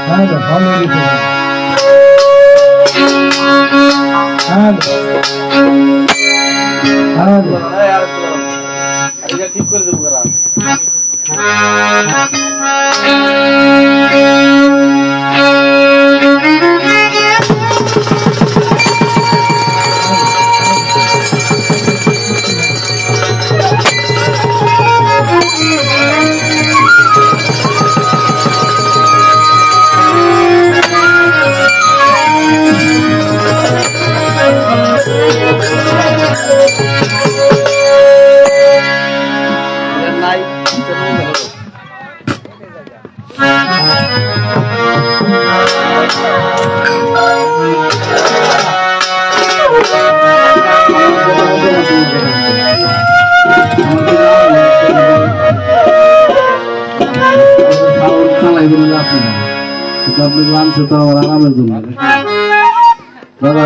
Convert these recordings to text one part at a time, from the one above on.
Hello ভালো লিখে hello hello এটা ঠিক করে দেবো করা নাই আপনি মানছে তো আমার আরামের জন্য দাদা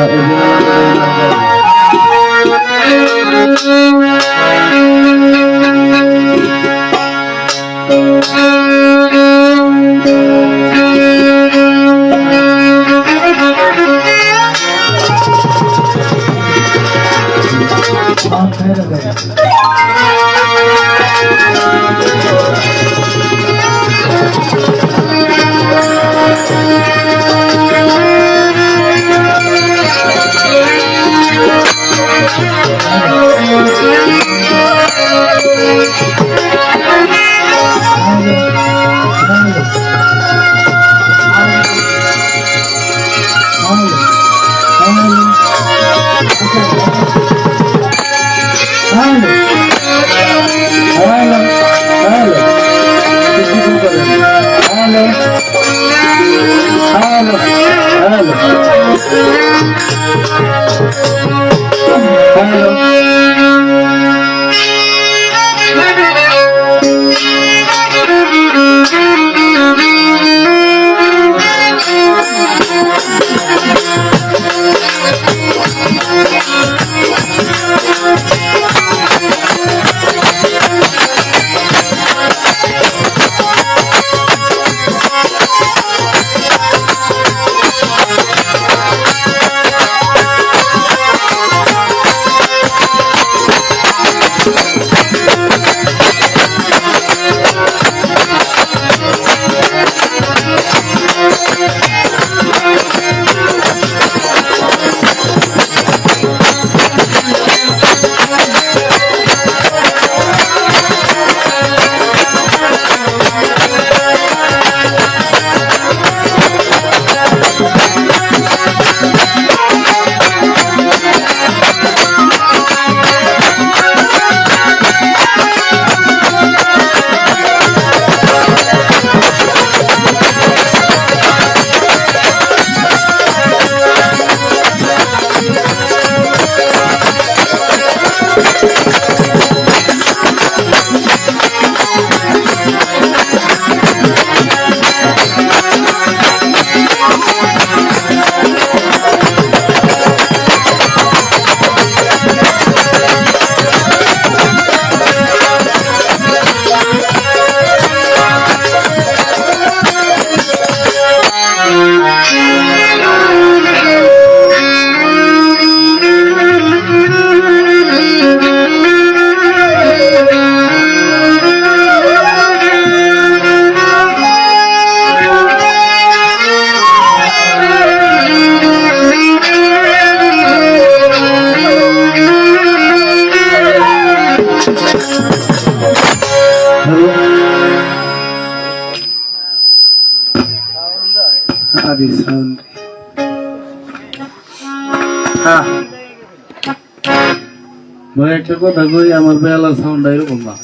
ভাই একটা কথা কই আমার বেলার সাউন্ড এরকম না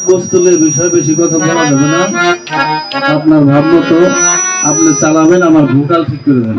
বস্তুলের বিষয় বেশি কথা বলা যাবে না আপনার ভাবমতো আপনি চালাবেন আমার ভোকাল ঠিক করে দেবেন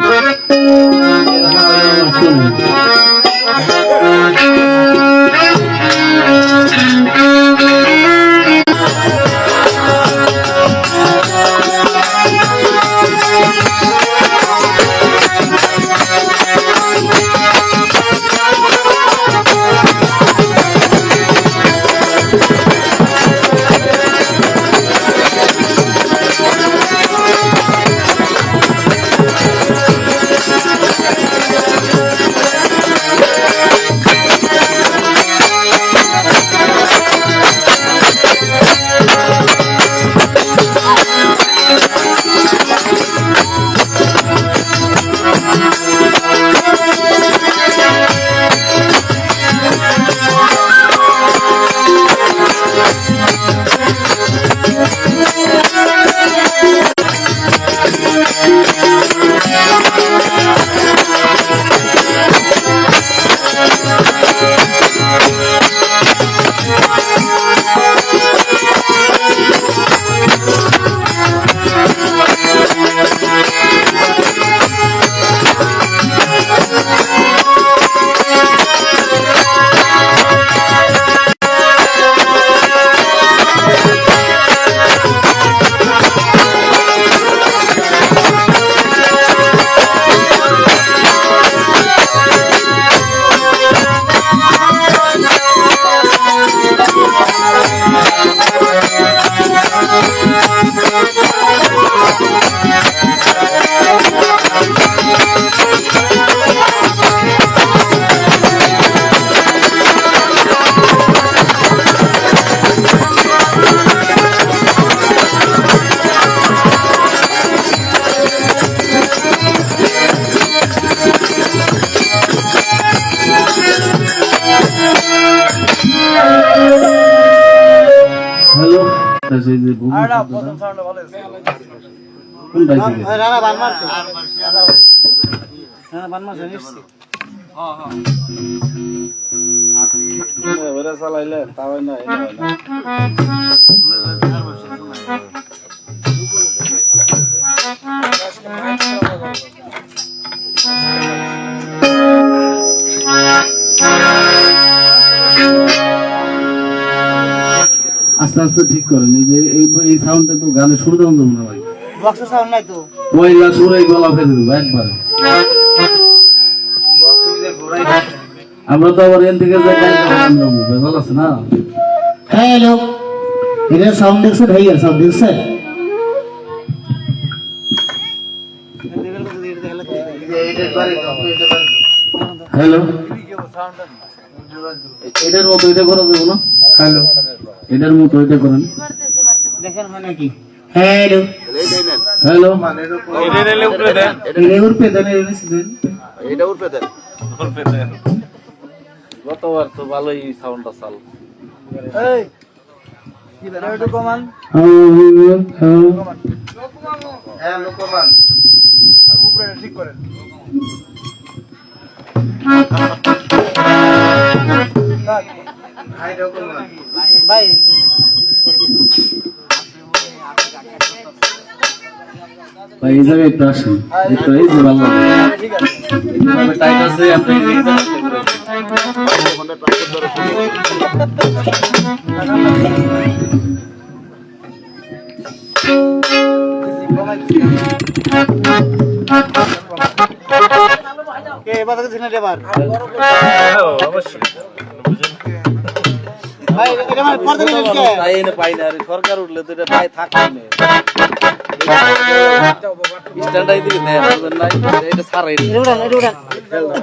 হ্যালো সেই যে ভূমি কোনটা থেকে রানা বান মারছে রানা বান মারছে নিশ্চিত ওরা চালাইলে তাও না আস্তে আস্তে ঠিক করেন এই যে এই সাউন্ডটা তো গানে শুরু দেওয়া যাবে না ভাই বক্সের সাউন্ড নাই তো পয়লা সুরে গলা ফেলে দেবো একবারে আমরা তো আবার এন থেকে ভালো আছে না হ্যালো এটা সাউন্ড দেখছে ভাইয়া সাউন্ড দেখছে হ্যালো এটার মতো এটা করা যাবে না হ্যালো এটার মতো এটা করেন দেখেন হয় নাকি হ্যালো হ্যালো গতবার তো ভালোই সাউন্ডটা চাল ঠিক করেন ভাই ভাই এই জায়গায় একটু আসেন একটু এই যে ভালো লাগে ঠিক আছে এইভাবে টাইট আছে আপনি এই জায়গায় কে বাতা দিছেন এবার ভাই এটা মানে পর্দা নিলেন কে তাই এনে পাই না আরে সরকার উঠলে তো এটা পাই থাকবে না স্ট্যান্ডার্ড দিকে দেয় আমাদের নাই এটা ছাড়াই এটা উড়ান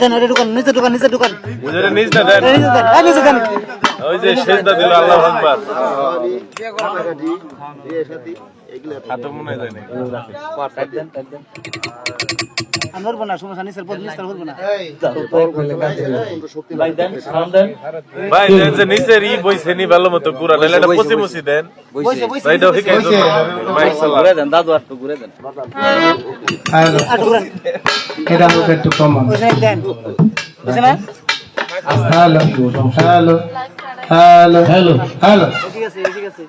দেন এটা দোকান নিচে দোকান বুঝলে নিজ না দেন নিচে দেন ওই যে সেজদা দিল আল্লাহু আকবার হাতে মনে যায় না টাইট দেন আমরা বলবো না সমস্যা নিচের পদ নিচের বলবো না ভাই দেন সাউন্ড দেন ভাই দেন যে নিচের ই বইছে নি ভালো মতো কুরআন এলা এটা পচি মুছি দেন বইছে ভাই দাও হিকাই তো মাইক চালা ঘুরে দেন দাদু একটু ঘুরে দেন আর দোকান এটা আমাকে একটু কমান বইছে দেন বুঝছেন না hello hello hello hello hello ঠিক আছে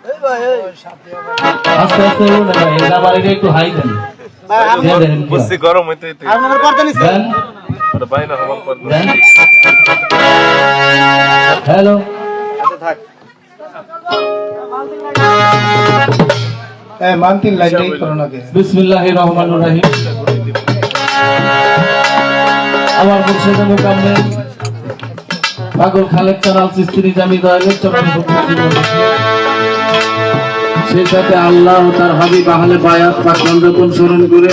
আস্তে আস্তে বলুন না ভাই এটা বাড়িটা একটু হাই দেন ভাই দেন দেন বুঝছি গরম হইতে হইতে আপনাদের পর্দা নিচে দেন ওটা ভাই না হওয়ার পর দেন হ্যালো মানতিন লাইটাই করো না কে বিসমিল্লাহির রহমানির রহিম আমার মুর্শিদ মুকাম্মেল পাগল খালেক চারাল চিস্তি জামি দয়ালের চরণ সেই সাথে আল্লাহ ও তার হাবিব আহলে বায়াত পাক রমজান স্মরণ করে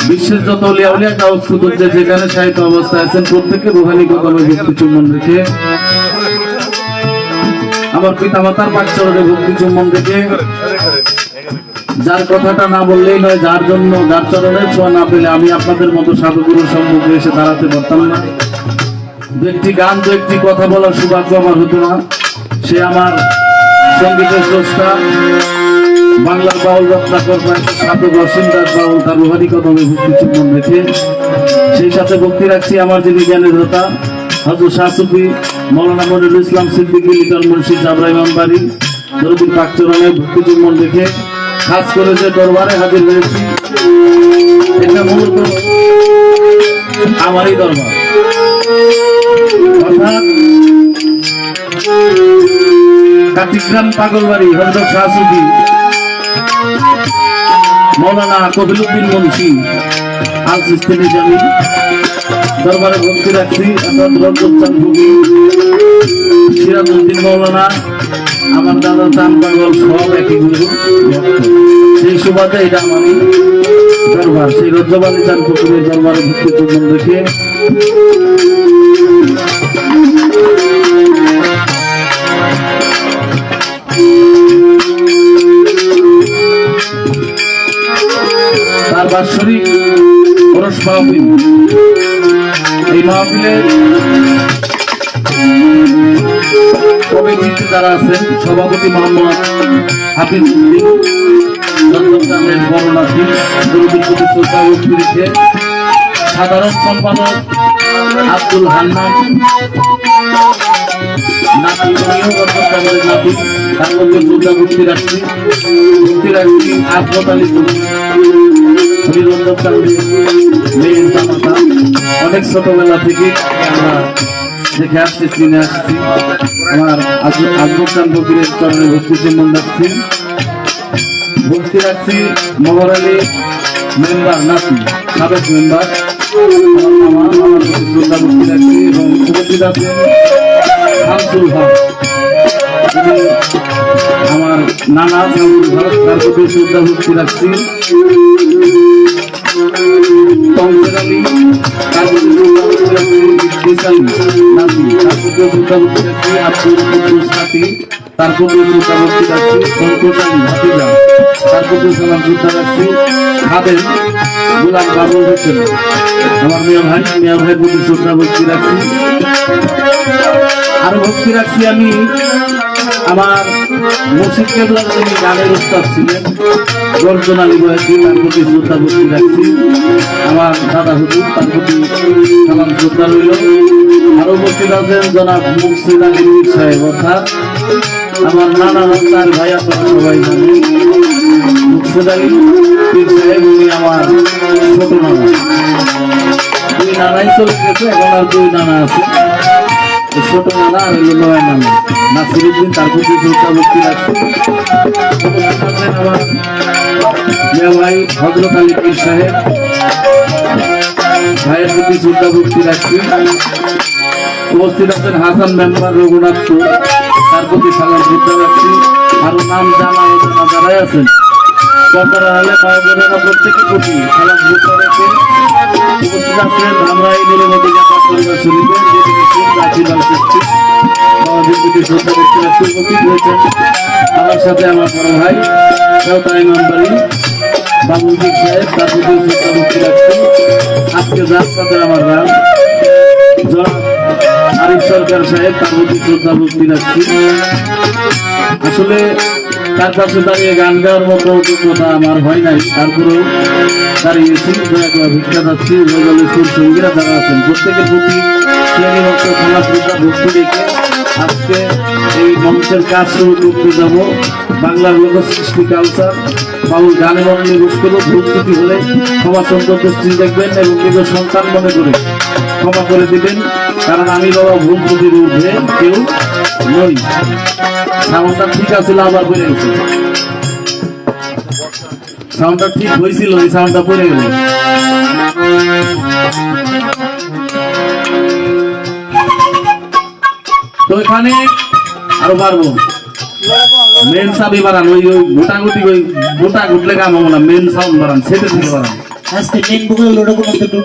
বিশ্বের যত আউলিয়া উলিয়া গাউস কুতুব যেখানে সাহিত্য অবস্থায় আছেন প্রত্যেককে রুহানি কদমে ভক্তি চুম্বন রেখে আমার পিতামাতার পাক চরণে ভক্তি চুম্বন রেখে যার কথাটা না বললেই নয় যার জন্য যার চরণের ছোঁয়া না পেলে আমি আপনাদের মতো সাধুগুরুর সম্মুখে এসে দাঁড়াতে পারতাম না দু একটি গান দু একটি কথা বলার সৌভাগ্য আমার হতো না সে আমার সঙ্গীতের স্রষ্টা বাংলার বাউল রত্নাকর সাধক অসীম দাস বাউল তার রুহানি কদমে ভক্তি চুম্বন রেখে সেই সাথে ভক্তি রাখছি আমার যিনি জ্ঞানের দাতা হযরত শাহ সুফি মৌলানা মনিরুল ইসলাম সিদ্দিকী লিটন মুন্সি জাবরা ইমামবাড়ি দরুদুল পাক চরণে ভক্তি চুম্বন রেখে খাস করে যে দরবারে হাজির হয়েছি এটা মূলত আমারই দরবার অর্থাৎ কাটিগ্রাম পাগলবাড়ি হযরত শাহ সুফি মৌলানা কবিলউদ্দিন মুন্সি আল সিস্তেমি জামি দরবারে ভক্তি রাখছি অর্থাৎ রজব চাঁদ ভুগি সিরাজউদ্দিন মৌলানা আমার দাদা চান পাগল সব একই গুরু সেই সুবাদে এটা আমারই দরবার সেই রজব আলী চান পুকুরের দরবারে ভক্তি চুম্বন রেখে তার বাৎসরিক ওরস মাহফিল এই মাহফিলে কমিটিতে যারা আছেন, সভাপতি মোহাম্মদ হাফিজ উদ্দিন, চট্টগ্রামের বড়নাথী, দরুদের প্রতি শ্রদ্ধা ভক্তি রেখে সাধারণ সম্পাদক আব্দুল হান্নান, নাতি চট্টগ্রামের নাতি, তার মধ্যে শ্রদ্ধা ভক্তি রাখছি আজমত আলী মেয়ের জামাতা। অনেক ছোটবেলা থেকে আমরা দেখে আসছি, চিনে আসছি। আমার আজমত খান ফকিরের চরণে ভক্তি সম্মান রাখছি, ভক্তি রাখছি মোহর আলী মেম্বার, নাতি সাবেক মেম্বার, আমার প্রতি শ্রদ্ধা ভক্তি রাখছি। এবং উপস্থিত আছেন শামসুল হক, তিনি আমার নানা শামসুল হক, তার প্রতি শ্রদ্ধা ভক্তি রাখছি। তমসের আলী, তার প্রতি শ্রদ্ধা ভক্তি রাখছি। ইদ্রিস আলী নাতি, তার প্রতি শ্রদ্ধা ভক্তি রাখছি। আব্দুল কুদ্দুস নাতি, তার প্রতি শ্রদ্ধা ভক্তি রাখছি। সন্তোষ আলী হাফিজা, তার প্রতি সালাম শ্রদ্ধা রাখছি। খাদেম গোলাম বাবুল হোসেন, আমার মিয়া ভাইয়ের প্রতি শ্রদ্ধা ভক্তি রাখছি। আরো ভক্তি রাখছি আমি আমার মুর্শিদ কেবলার, যিনি গানের উস্তাদ ছিলেন, গর্জন আলী বয়াতি, তার প্রতি শ্রদ্ধা ভক্তি রাখছি। আমার দাদা হুজুর, তার প্রতি সালাম শ্রদ্ধা রইল। আরো উপস্থিত আছেন জনাব মুর্শিদ আলী সাহেব, অর্থাৎ আমার নানা তার ভাই, আপনারা সবাই জানেন মুর্শিদ আলী পীর সাহেব, উনি আমার ছোট নানা। দুই নানাই চলে গেছে, এখন আর দুই নানা আছে, ছোট নানা আর হইল নয় নানা নাসিরুদ্দিন, তার প্রতি শ্রদ্ধা ভক্তি রাখছি। আমার মিয়া ভাই হযরত আলী পীর সাহেব, ভাইয়ের প্রতি শ্রদ্ধা ভক্তি রাখছি। উপস্থিত আছেন হাসান মেম্বার রঘুনাথপুর, তার প্রতি সালাম শ্রদ্ধা রাখছি। আরো নাম জানা অজানা যারাই আছেন, পর্দার হলে মহাজনেরা প্রত্যেকের প্রতি সালাম শ্রদ্ধা রেখে উপস্থিত আছেন আমরা এই নিরবধিকা পরিবার শরীফের আমাদের প্রতি শ্রদ্ধা ব্যক্তি রাখতে উপস্থিত হয়েছেন। আমার সাথে আমার বড় ভাই তাই মেম্বারি বাবুদ্দিন সাহেব, তার প্রতি শ্রদ্ধা ভক্তি রাখছি। আজকে যার সাথে আমার রাম জনাব আরিফ সরকার সাহেব, তার প্রতি শ্রদ্ধা ভক্তি রাখছি। আসলে তার কাছে দাঁড়িয়ে গান গাওয়ার মতো অভিজ্ঞতা আমার হয় নাই, তারপরেও দাঁড়িয়েছি, ভিক্ষা যাচ্ছি। সুর সঙ্গীরা যারা আছেন প্রত্যেকের প্রতি শ্রেণীভক্ত ক্ষমা শ্রদ্ধা ভক্তি রেখে আজকে এই মঞ্চের কাজ শুরু করতে যাব। বাংলার লোক সৃষ্টি কালচার বাবুল গানে বর্ণে বসছিল, ভুল ত্রুটি হলে ক্ষমা সুন্দর দৃষ্টি দেখবেন এবং নিজের সন্তান মনে করে ক্ষমা করে দিবেন, কারণ আমি বাবা ভুল ত্রুটির ঊর্ধ্বে কেউ নই। সাউন্ডটা ঠিক আছিল, আবার পড়ে গেছে। সাউন্ডটা ঠিক হয়েছিল, এই সাউন্ডটা পড়ে গেল। তো এখানে আরো পারবো মেন সাবি বাড়ান, ওই গোটাগুটি ওই গোটা ঘুটলে কাম হবো না, মেন সাউন্ড বাড়ান, সেটা থেকে বাড়ান। আজকে মেন বুকের লোডো কম একটু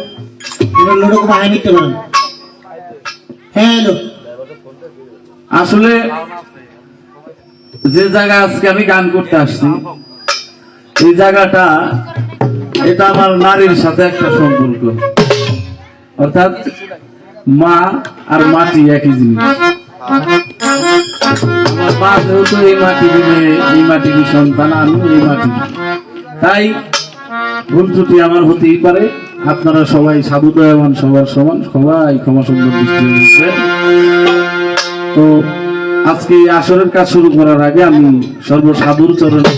লোডো কম আয় নিতে পারেন। হ্যালো, আসলে যে জায়গা আজকে আমি গান করতে আসছি, এই জায়গাটা এটা আমার নারীর সাথে একটা সম্পর্ক, অর্থাৎ মা আর মাটি একই জিনিস। আমার মা যেহেতু এই মাটি দিলে, এই মাটির সন্তান, আমি এই মাটি, তাই ভুল ত্রুটি আমার হতেই পারে। আপনারা সবাই সাধুদয়মান, সবার সমান, সবাই ক্ষমা সুন্দর দৃষ্টি দিচ্ছেন। তো আজকে এই আসরের কাজ শুরু করার আগে আমি সর্বসাধুর চরণে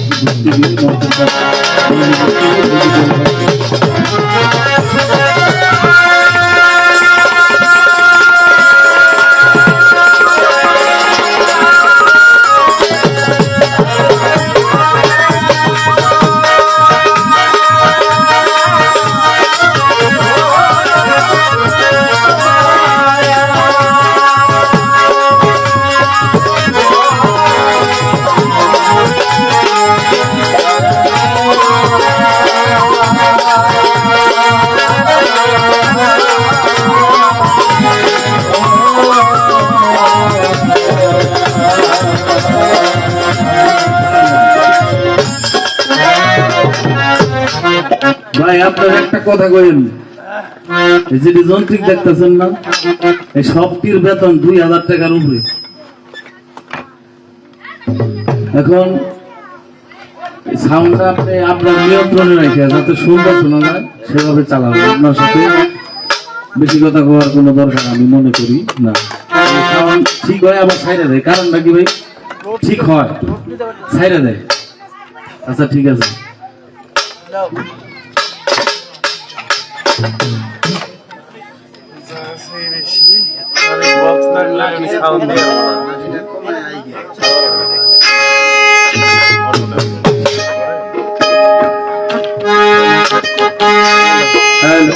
ভাই, আপনার একটা কথা কইেন, এই যে যন্ত্রিক দেখতেছেন না, এই সবটির বেতন 2000 টাকার উপরে। এখন সাউন্ডটা আপনি আপনার নিয়ন্ত্রণে রেখে যাতে সুন্দর শোনা যায় সেভাবে চালাবেন। আপনার সাথে বেশি কথা কওয়ার কোনো দরকার আমি মনে করি না। সাউন্ড ঠিক হয় আবার ছাইড়া দেয়, কারণটা কি ভাই? ঠিক হয় ছাইড়া দেয়। আচ্ছা ঠিক আছে। বক্স না লাগলে সাউন্ড দিয়ে হ্যালো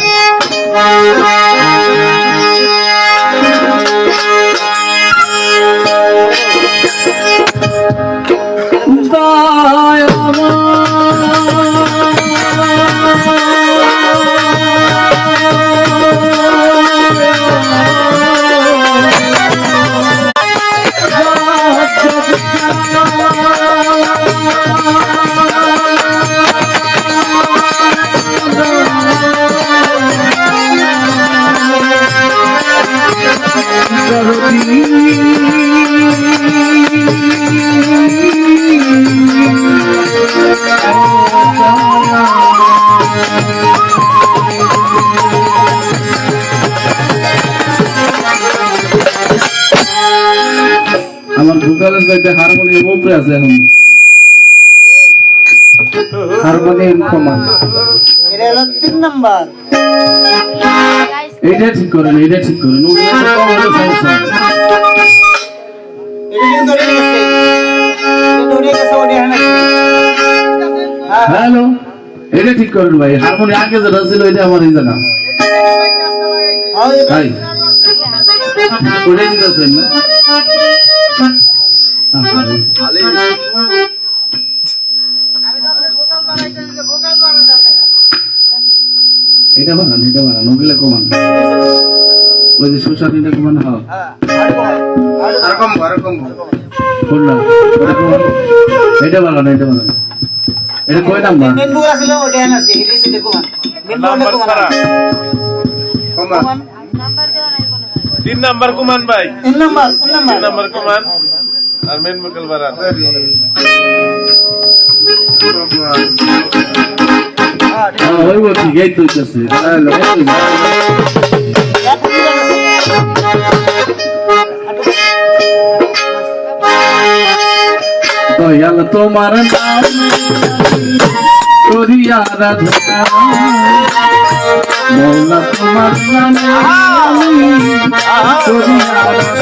আমার ভোকালের সাথে হারমোনিয়াম উপরে আছে এখন। হারমোনিয়াম কমান। এটা হলো 3 নাম্বার। এইটা ঠিক করেন, এইটা ঠিক করেন। ওগুলো তো কম হলে সমস্যা নেই। এটা কিন্তু ধরে গেছে। এটা ধরে গেছে ওটা এখানে। হ্যালো, এটা ঠিক করেন ভাই। হারমোনিয়াম আগে যেটা ছিল এটা আমার এই জায়গা। ভাই ওটাই দিতেছেন না? এটা বানান, এটা বানান, ওগুলা কমান। ওই যে সুশানীটা কমান। হ্যাঁ কোনটা? ওটা কমান। এটা বানান, এটা বানান। এটা কয় নাম্বার? মেন বুক আছে ওটা এখানে আছে। এটা সিধে কোমান। মেন বুকটা নাম্বার কোমান। ছাড়া কোমান। 3 নাম্বার কুমান ভাই, 3 নাম্বার, 3 নাম্বার। 3 নাম্বার কুমান আর মেন বকল বারান। হ্যাঁ ওই বলছি গেট হইতেছে। হ্যালো দয়াল তোমার নাম করিয়া রাধনা, মৌলা তোমার নাম করিয়া রাধনা।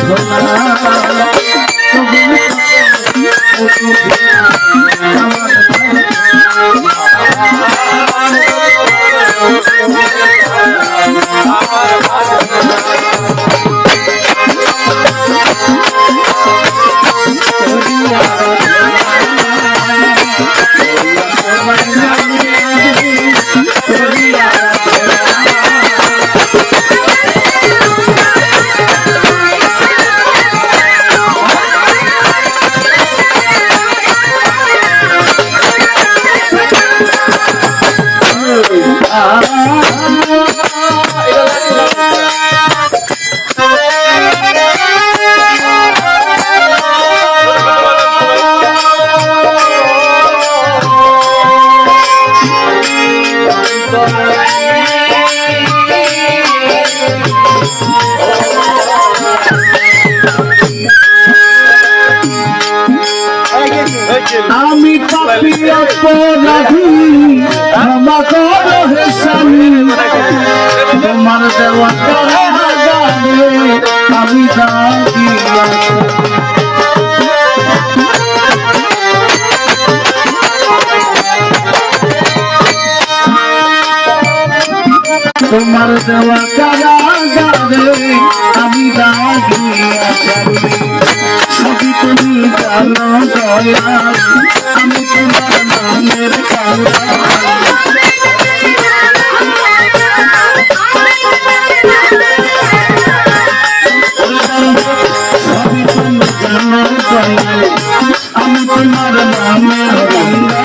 আমি পাপী অপরাধী, ক্ষমা করো হে স্বামী, তোমার দেওয়া কারাগারে আমি দাগি আছি। তোমার দেওয়া কারাগারে আমি দাগি আছি। সবই তুমি জানো দয়াল, আমি তোমার নামের কালা। সবই তুমি জানো দয়াল, আমি তোমার নামের কালা।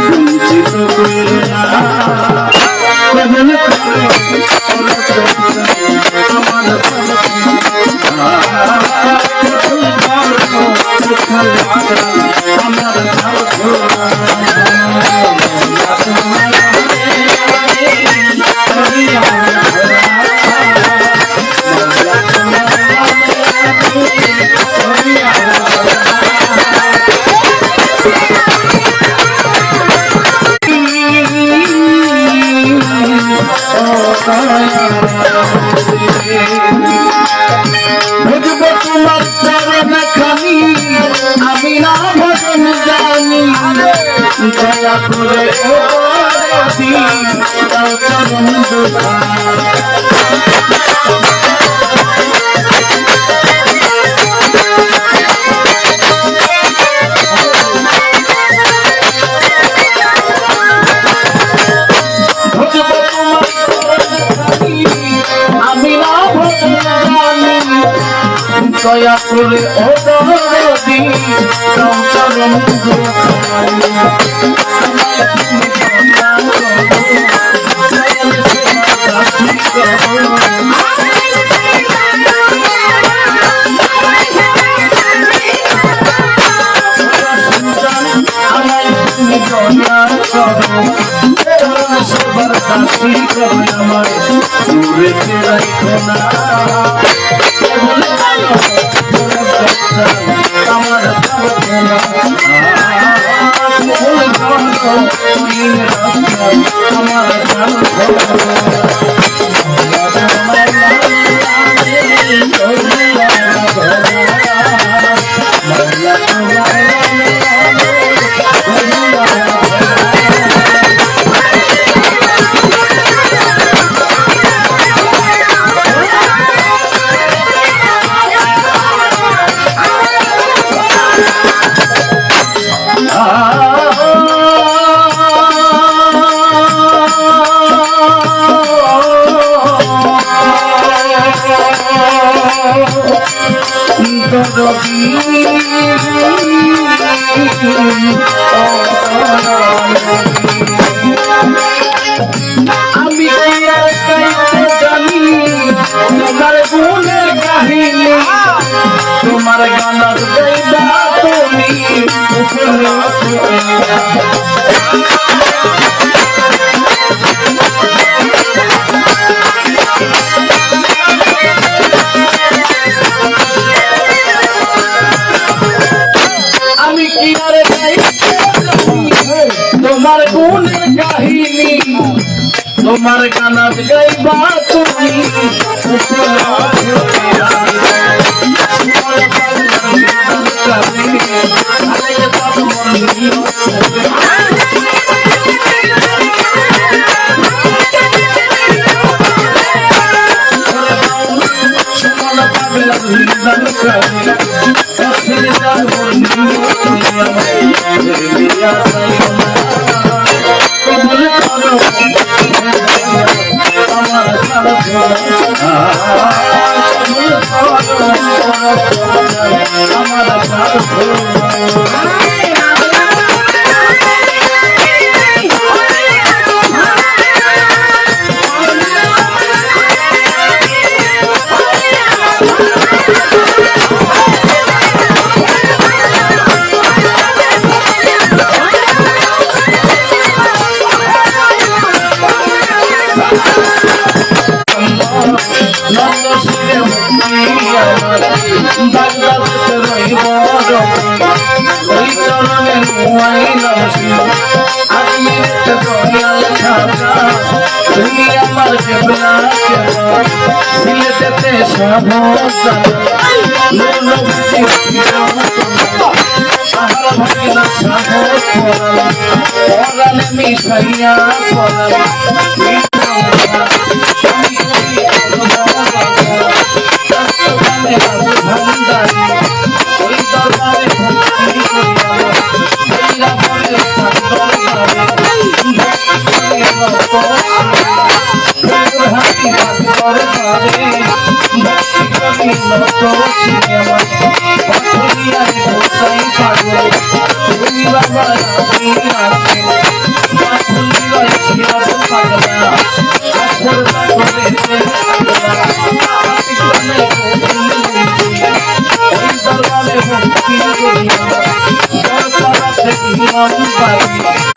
বঞ্চিত করো না, কেবল আমার আমার বুঝবো তোমার চরণ খানি আমি না ভজন জানি দয়া করে ও রাধি দাও চরণ দুখানি দয়া করে ও দরদি দাও চরণ দুখানি আমায় তুমি দয়া করো সবার কাছে করো আমায় দূরে রাখো না আমার আমি জানি তোমার গুণের কাহিনী তোমার গানার বেদা তুমি আমি কি আর তোমার গুণের কাহিনী তোমার গানার গাইবা তুমি তুমি আমার কেবলা সিলেটেতে সাহসা সাহারা ভাগিনা সাহস পরালে মিশাইয়া পরালে ওই দরবারে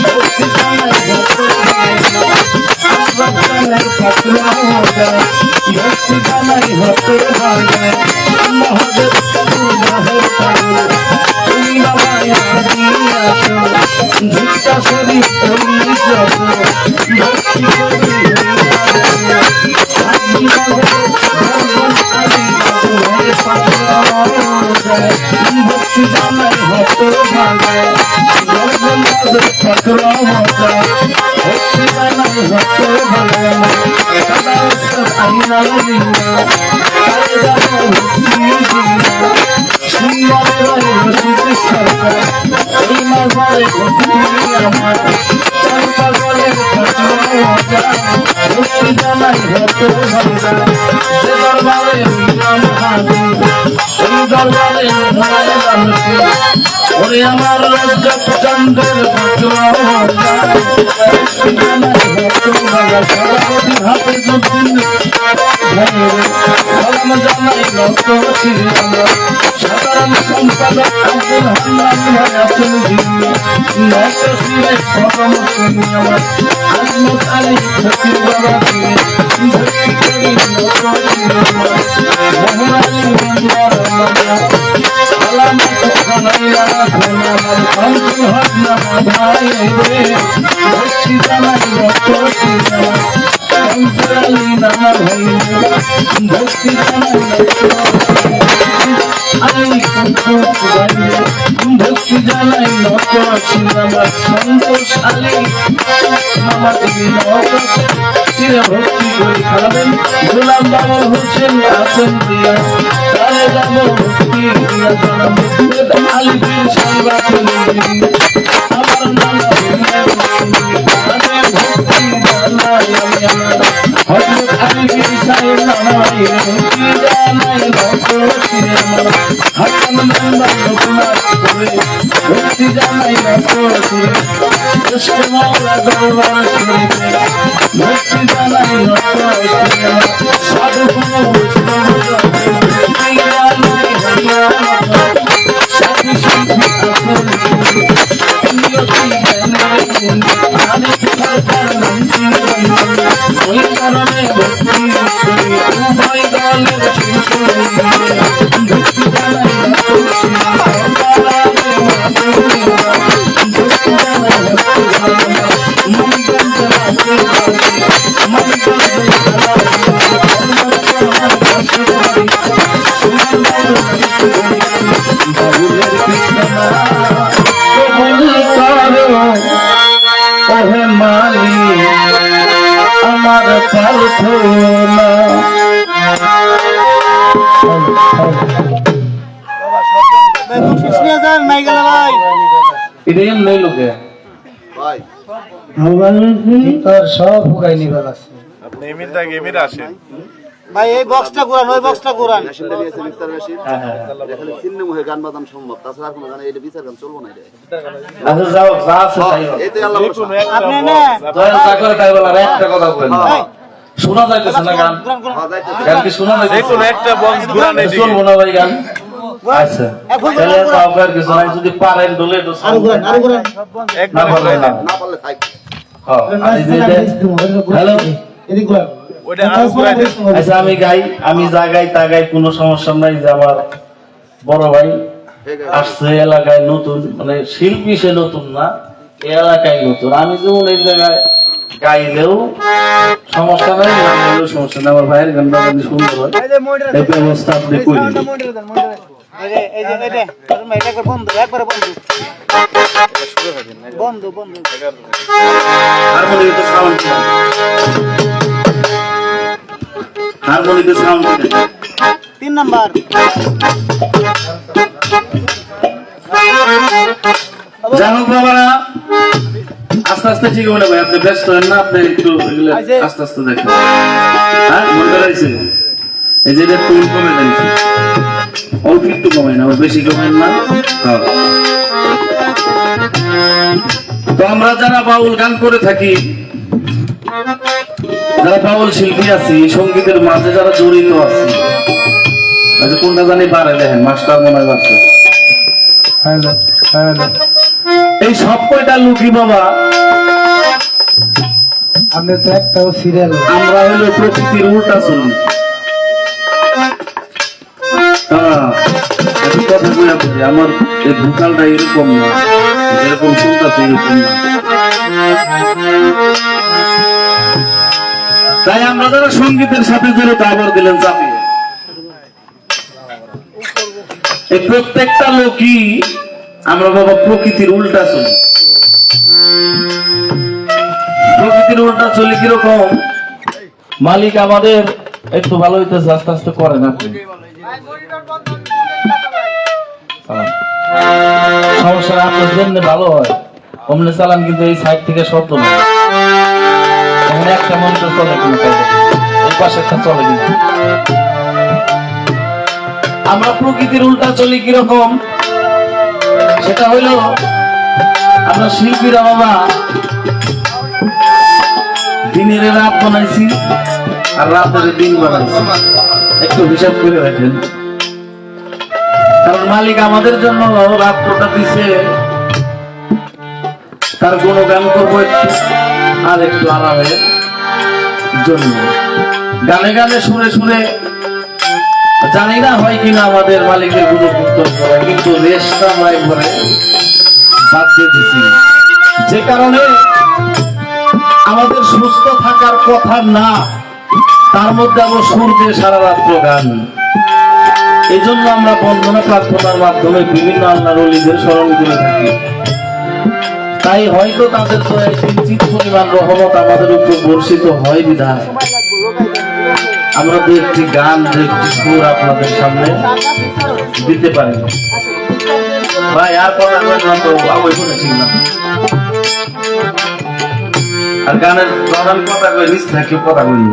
ভক্তি জানাই ভক্ত আশ্রয় ছাত্রা ভক্তি জানাই ভক্ত মহাদেব মহের পাগল তুমি বাবায় ঝুঁকটা শরীর তুমি যত ভক্তি করি ভক্তি জানাই ভক্ত ভাঙায় ঠাকুর ভক্তি জানাই ভক্ত ভাঙায় ওরে আমার রাজ্জাক চন্দ্রের হাতে যুদ্ধ সাধারণ সম্পাদক আব্দুল হান্নান ভাই আছেন আজমত আলী ফকির বাবা ভক্তি জানাই নত সন্তোষালী ভক্তি করে খাবেন গোলাম বাবা হোসেন আছেন দিয়া তারে যাব ভক্তি দিয়া জানাব আলিপীর সাহেব আছেন আমার নানা ভক্তি জানাই হযরত আলিপীর সাহেব নানা ভক্তি জানাই হাসান মেম্বার লোকনাথ করে ভক্তি জানাই মাওলা দরবার শরীফে ভক্তি জানাই সাধু ওই কারণে ভক্তি উভয় দলের ভক্তি আমার প্রার্থনা এটা এমনি লোকে তার সব হুকাই নিবার আছে আপনি এমির দা গেমির আসেন ভাই এই বক্সটা ঘোরান ওই বক্সটা ঘোরান গান বাজানো সম্ভব তাছাড়া কোনো গানে এটা বিচার গান চলবো না আচ্ছা যাও যা আছে তাই হোক। এতে আল্লাহ আপনি না দয়া যা করে তাই বলার একটা কথা বলেন শোনা যাইতেছে না গান গান কি শোনা যে যাইতেছে কোনো একটা বক্স ঘুরান এদিকে চলবো না ভাই গান আচ্ছা তাহলে আপনার কিছু নাই যদি পারেন দলে তো আরো ঘোরান আরো ঘোরান একবার না বলেন না না পারলে থাক হ্যাঁ আমি যে হ্যালো এদিক ঘোরান ওটা আরো ঘুরাই দেন আচ্ছা আমি গাই আমি যা গাই তা গাই কোনো সমস্যা নাই যে আমার বড় ভাই আসছে এলাকায় নতুন মানে শিল্পী সে নতুন না এই এলাকায় নতুন আমি যেমন এই জায়গায় গাইলেও সমস্যা নাই না গাইলেও সমস্যা নাই আমার ভাইয়ের গান বাজানো সুন্দর হয় এই ব্যবস্থা আপনি করি হারমোনিতে সাউন্ড হারমোনিতে সাউন্ড 3 নাম্বার যাই হোক বাবারা আস্তে আস্তে ঠিক হবে না ভাই আপনি ব্যস্ত হন না আপনি একটু এগুলো আস্তে আস্তে দেখেন হ্যাঁ মনে রাখছে এই যে টুল কমে যাচ্ছে অল্প একটু কমাই না বেশি কমাই না হ্যাঁ তো আমরা যারা বাউল গান করে থাকি যারা বাউল শিল্পী আছি সঙ্গীতের মাঝে যারা জড়িত আছি আচ্ছা কোনটা জানি পারে দেখেন মাস্টার মনে হয় হ্যালো হ্যালো এই সব কয়টা লুকি বাবা আপনি তো একটাও সিরিয়াল আমরা হলো প্রকৃতির উল্টা চলি। একটু কথা কইয়া বুঝি, আমার এই ভূকালটা এরকম না, এরকম শুনতেছে এরকম না। তাই আমরা যারা সঙ্গীতের সাথে জড়িত আবার দিলেন চাপিয়ে। এই প্রত্যেকটা লোকই আমরা বাবা প্রকৃতির উল্টা চলি। প্রকৃতির উল্টা চলি কিরকম? মালিক আমাদের একটু ভালো হইতেছে, আস্তে আস্তে করেন আপনি। সমস্যা আপনার জন্য ভালো হয় অমনে চালান, কিন্তু এই সাইড থেকে শব্দ নেই। এখানে একটা মন্ত্র চলে কিনা, এই পাশে একটা চলে কিনা। আমরা প্রকৃতির উল্টা চলি কিরকম? সেটা হইলো আমরা শিল্পীরা বাবা দিনের রাত বানাইছি আর রাতের দিন বানাইছি। একটু হিসাব করে রাখেন, কারণ মালিক আমাদের জন্য রাত্রটা দিছে, তার গুণগান করবো একটু আর একটু আরামের জন্য। গানে গানে সুরে সুরে জানি না হয় কিনা আমাদের মালিকের গুণকীর্তন করা, কিন্তু রেশটা আমরা একবারে বাদ দিয়ে দিছি। যে কারণে আমাদের সুস্থ থাকার কথা না, তার মধ্যে আমরা সুর দিয়ে সারা রাত্র গান। এই জন্য আমরা বন্দনা প্রার্থনার মাধ্যমে বিভিন্ন আল্লাহর ওলিদের স্মরণ করে থাকি। তাই হয়তো তাদের তো কিঞ্চিত পরিমাণ রহমত আমাদের উপর বর্ষিত হয় বিধায় আমরা দু একটি গান, দু একটি সুর আপনাদের সামনে দিতে পারি। ভাই আর কথা তো ওই শুনেছি না, আর গানের প্রধান কথা কই নিচ থাকি কথা বলি।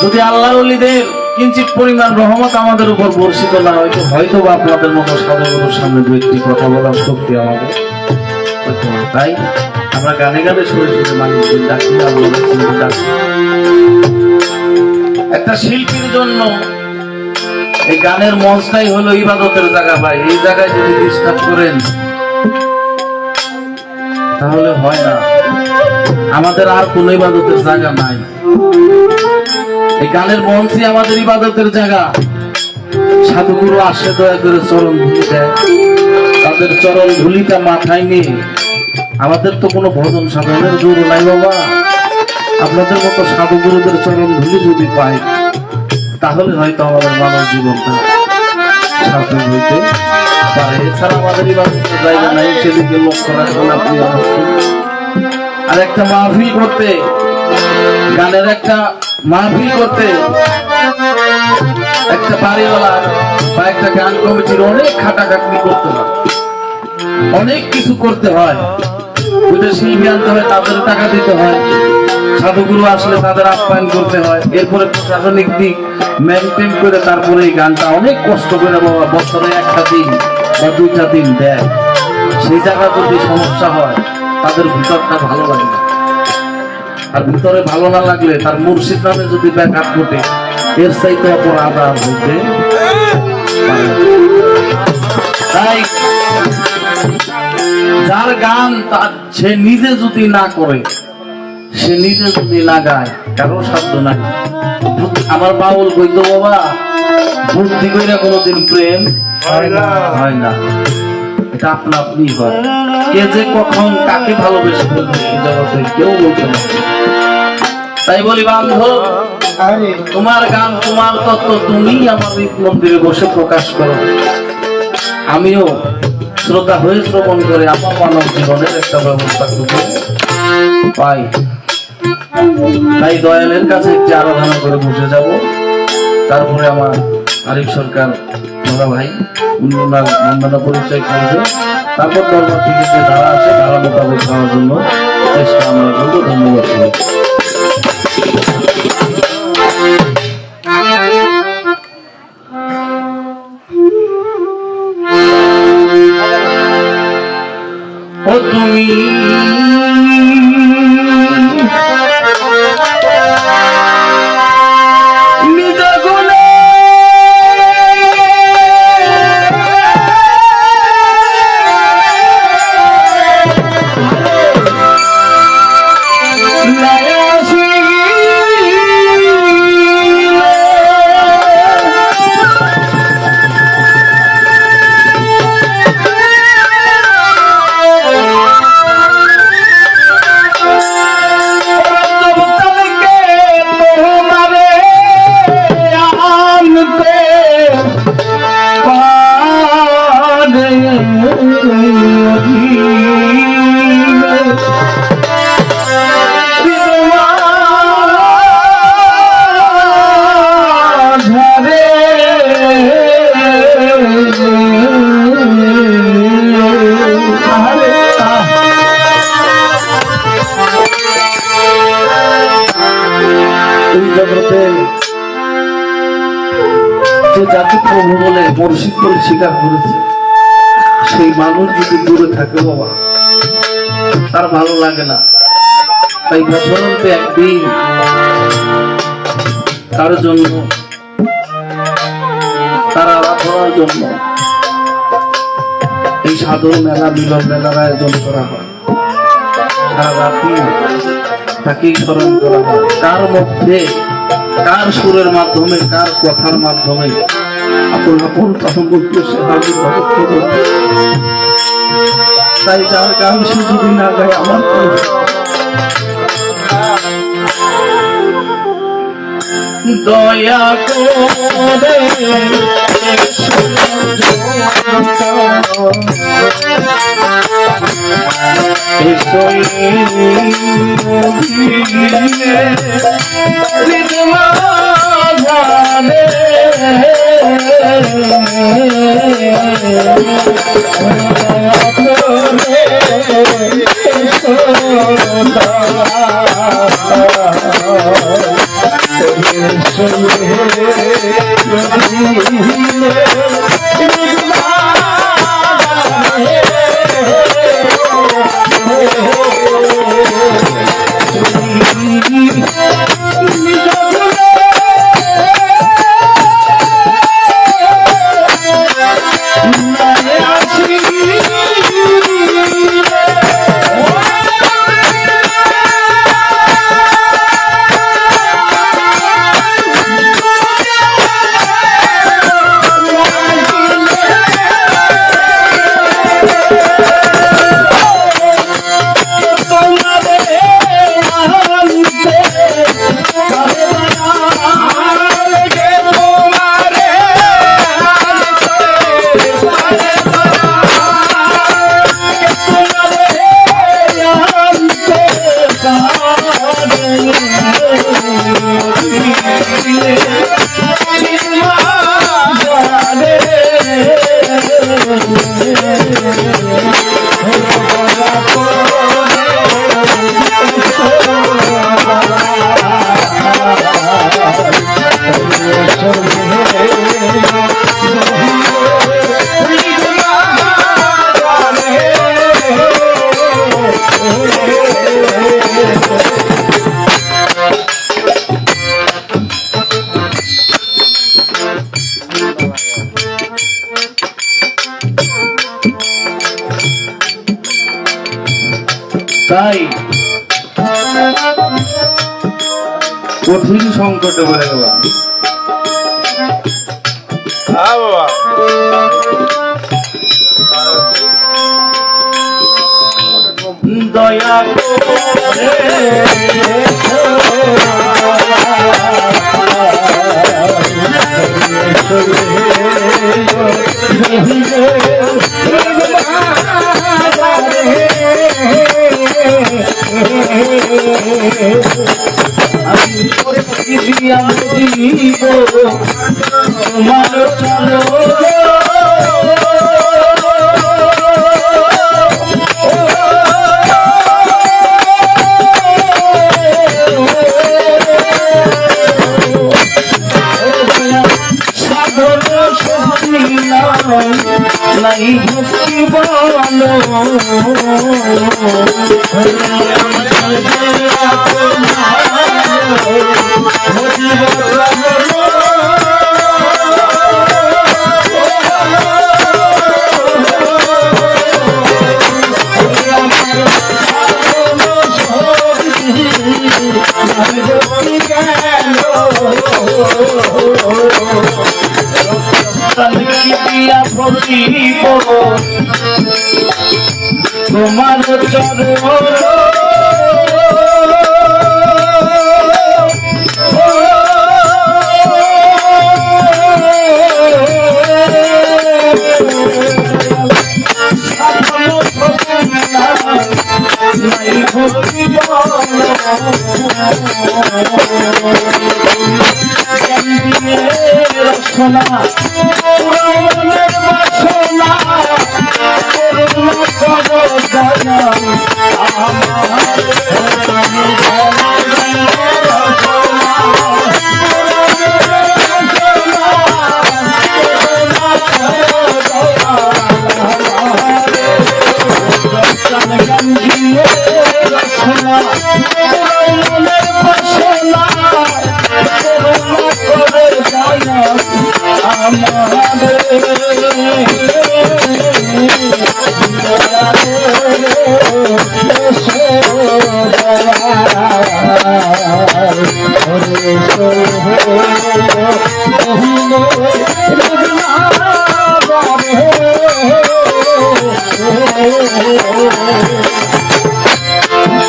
যদি আল্লাহর ওলিদের কিঞ্চিত পরিমাণ রহমত আমাদের উপর বর্ষিত না হয়তো হয়তো বা আপনাদের মতো সাধুগুরুর সামনে দু একটি কথা বলার শক্তি আমাদের হয়তো না। তাই আমরা গানে গানে সুরে সুরে মানুষদের ডাকি, ডাকি। একটা শিল্পীর জন্য এই গানের মঞ্চটাই হলো ইবাদতের জায়গা। ভাই এই জায়গায় যদি ডিস্টার্ব করেন তাহলে হয় না, আমাদের আর কোন ইবাদতের জায়গা নাই। এই গানের মঞ্চই আমাদের ইবাদতের জায়গা। সাধুগুরু আসে দয়া করে চরণ ধুলি দেয়, তাদের চরণ ধুলিটা মাথায় নিয়ে। আমাদের তো কোনো ভজন সাধনের জোর নাই বাবা, আপনাদের মতো সাধুগুরুদের চরণ ধুলি যদি পাই তাহলে হয়তো আমাদের মানব জীবনটা সার্থক হইতে পারে। এছাড়া আমাদের ইবাদতের জায়গা নাই, সেদিকে লক্ষ্য রাখবেন আপনি অবশ্যই। আর একটা মাহফিল করতে, গানের একটা মাহফিল করতে একটা বাড়িওয়ালার বা একটা গান কমিটির অনেক খাটাখাটনি করতে হয়, অনেক কিছু করতে হয়। ওইটা শিল্পী আনতে হয়, তাদের টাকা দিতে হয়, সাধুগুরু আসলে তাদের আপ্যায়ন করতে হয়, এরপরে প্রশাসনিক দিক মেনটেন করে তারপরে এই গানটা অনেক কষ্ট করে বাবা বছরে একটা দিন বা দুইটা দিন দেয়। সেই জায়গা যদি সমস্যা হয় তাদের ভিতরটা ভালো লাগে না, আর ভিতরে ভালো না লাগলে তার মুর্শিদ নামে যদি ব্যাঘাত ঘটে এর চাইতে অপর আদার হইতে পারে। তাই যার গান তার সে নিজে যদি না করে, সে নিজে যদি না গায়, কারো সাধ্য নাই। আমার বাউল কইতো বাবা বুদ্ধি কইরা কোনোদিন প্রেম হয় না, এটা আপনা আপনি হয়। কে যে কখন কাকে ভালোবেসে ফেলবে এই জগতে কেউ বলতে না। তাই বলি বান্ধব, তোমার গান, তোমার তত্ত্ব তুমি আমার মন্দিরে বসে প্রকাশ করো, আমিও শ্রোতা হয়ে শ্রবণ করে আমার মানব জীবনের একটা ব্যবস্থা করতে পাই। তাই দয়ালের কাছে একটি আরাধনা করে বসে যাব। তারপরে আমার আরিফ সরকার দাদা ভাই উনি ওনার বন্দনা পরিচয় করবে, তারপর দরবার থেকে যে ধারা আছে ধারা মোতাবেক খাওয়ার জন্য চেষ্টা আমরা করবো। ধন্যবাদ সবাইকে। ও তুমি নিজ গুণে মুর্শিদ বলে স্বীকার করেছে। সেই মানুষ যদি দূরে থাকে বাবা, তার ভালো লাগে না। তাই বছরতে একদিন তার জন্য, তার আলাপ হওয়ার জন্য এই সাধন মেলা, মিলন মেলার আয়োজন করা হয়। সারা রাতি তাকেই স্মরণ করা হয়। কার মধ্যে, কার সুরের মাধ্যমে, কার কথার মাধ্যমে আপন আপন তহমুদ্র সে হাজির হবে। তাই যার গান সে যদি না গায় আমার দয়া করে তাই কঠিন সংকটে পড়ে গেলাম। হ্যাঁ বাবা, দয়া করে আমি দিব তোমার চলো নাই ভক্তি বলো তোমার রচনা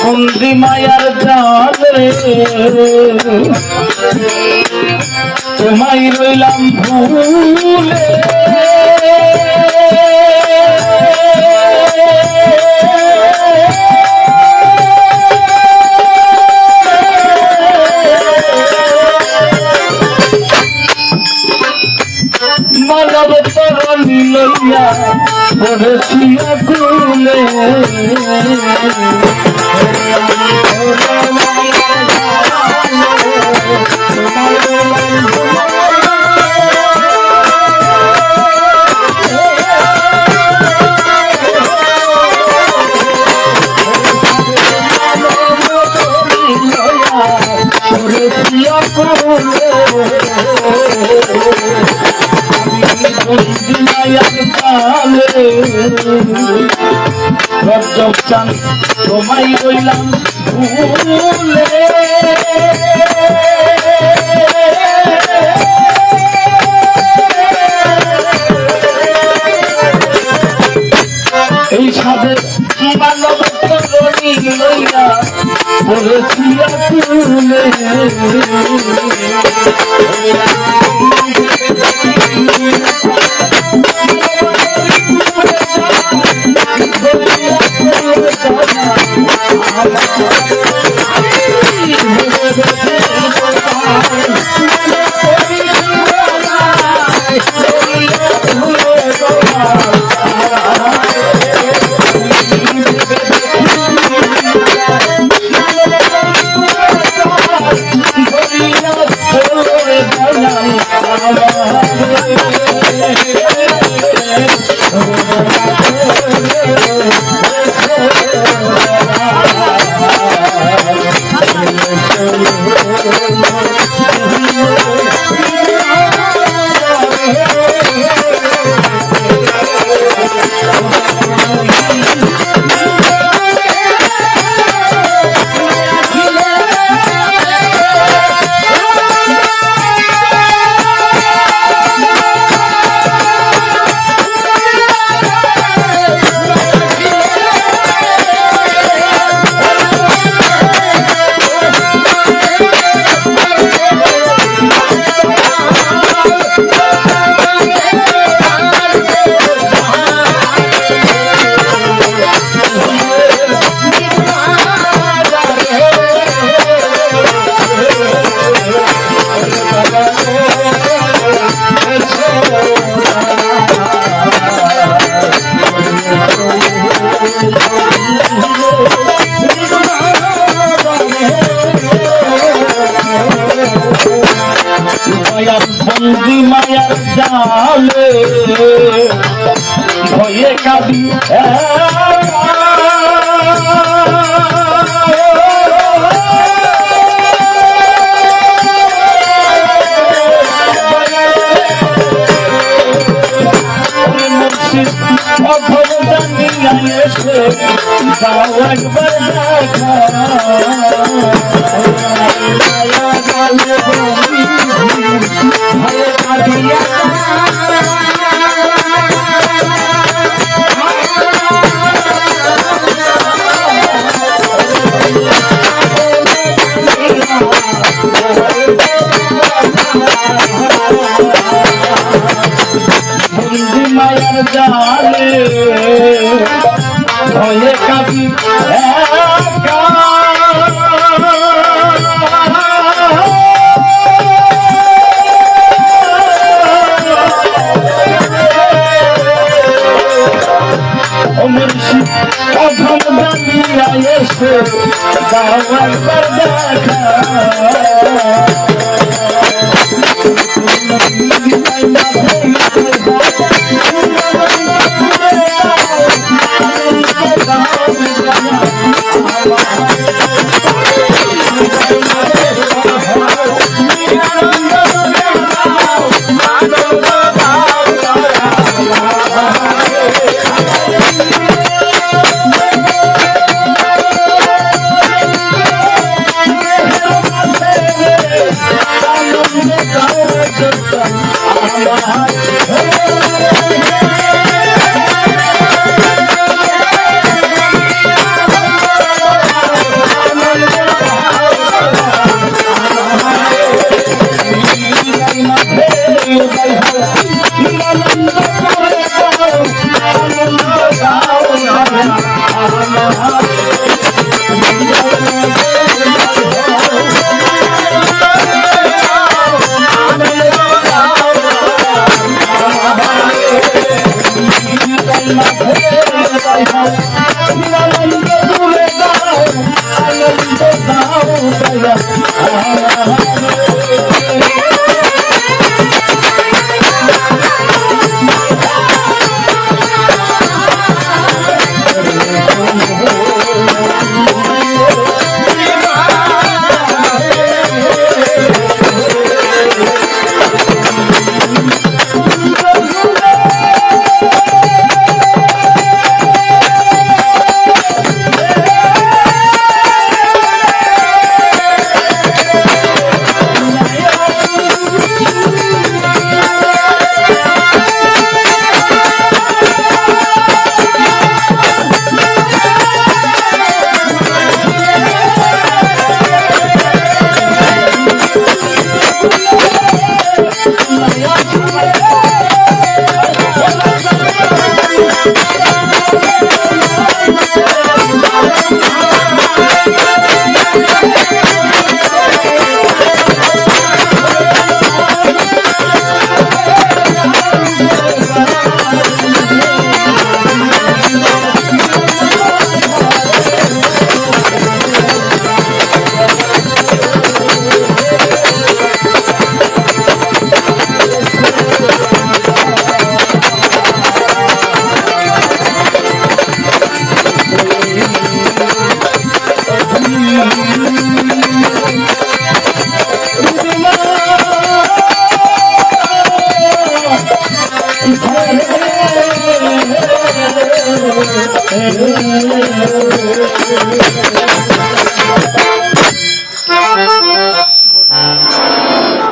বন্দি মায়ার জালে তোমায় রইলাম ভুলে মানব তরণী লইয়া পড়েছি আকুলে চান তোমায় রইলাম ভুলে এই সাধের মানব তরণী লইয়া পড়েছি আকুলে বন্দি মায়ার জালে ভয়ে কাঁদি অধর জানিয়া এসে যাও একবার দেখা ভয়ে কাঁদিয়া বন্দি মায়ার জালে ভয়ে কাঁদি একা মুর্শিদ অধম জানিয়া এসে যাও একবার দেখা Bye.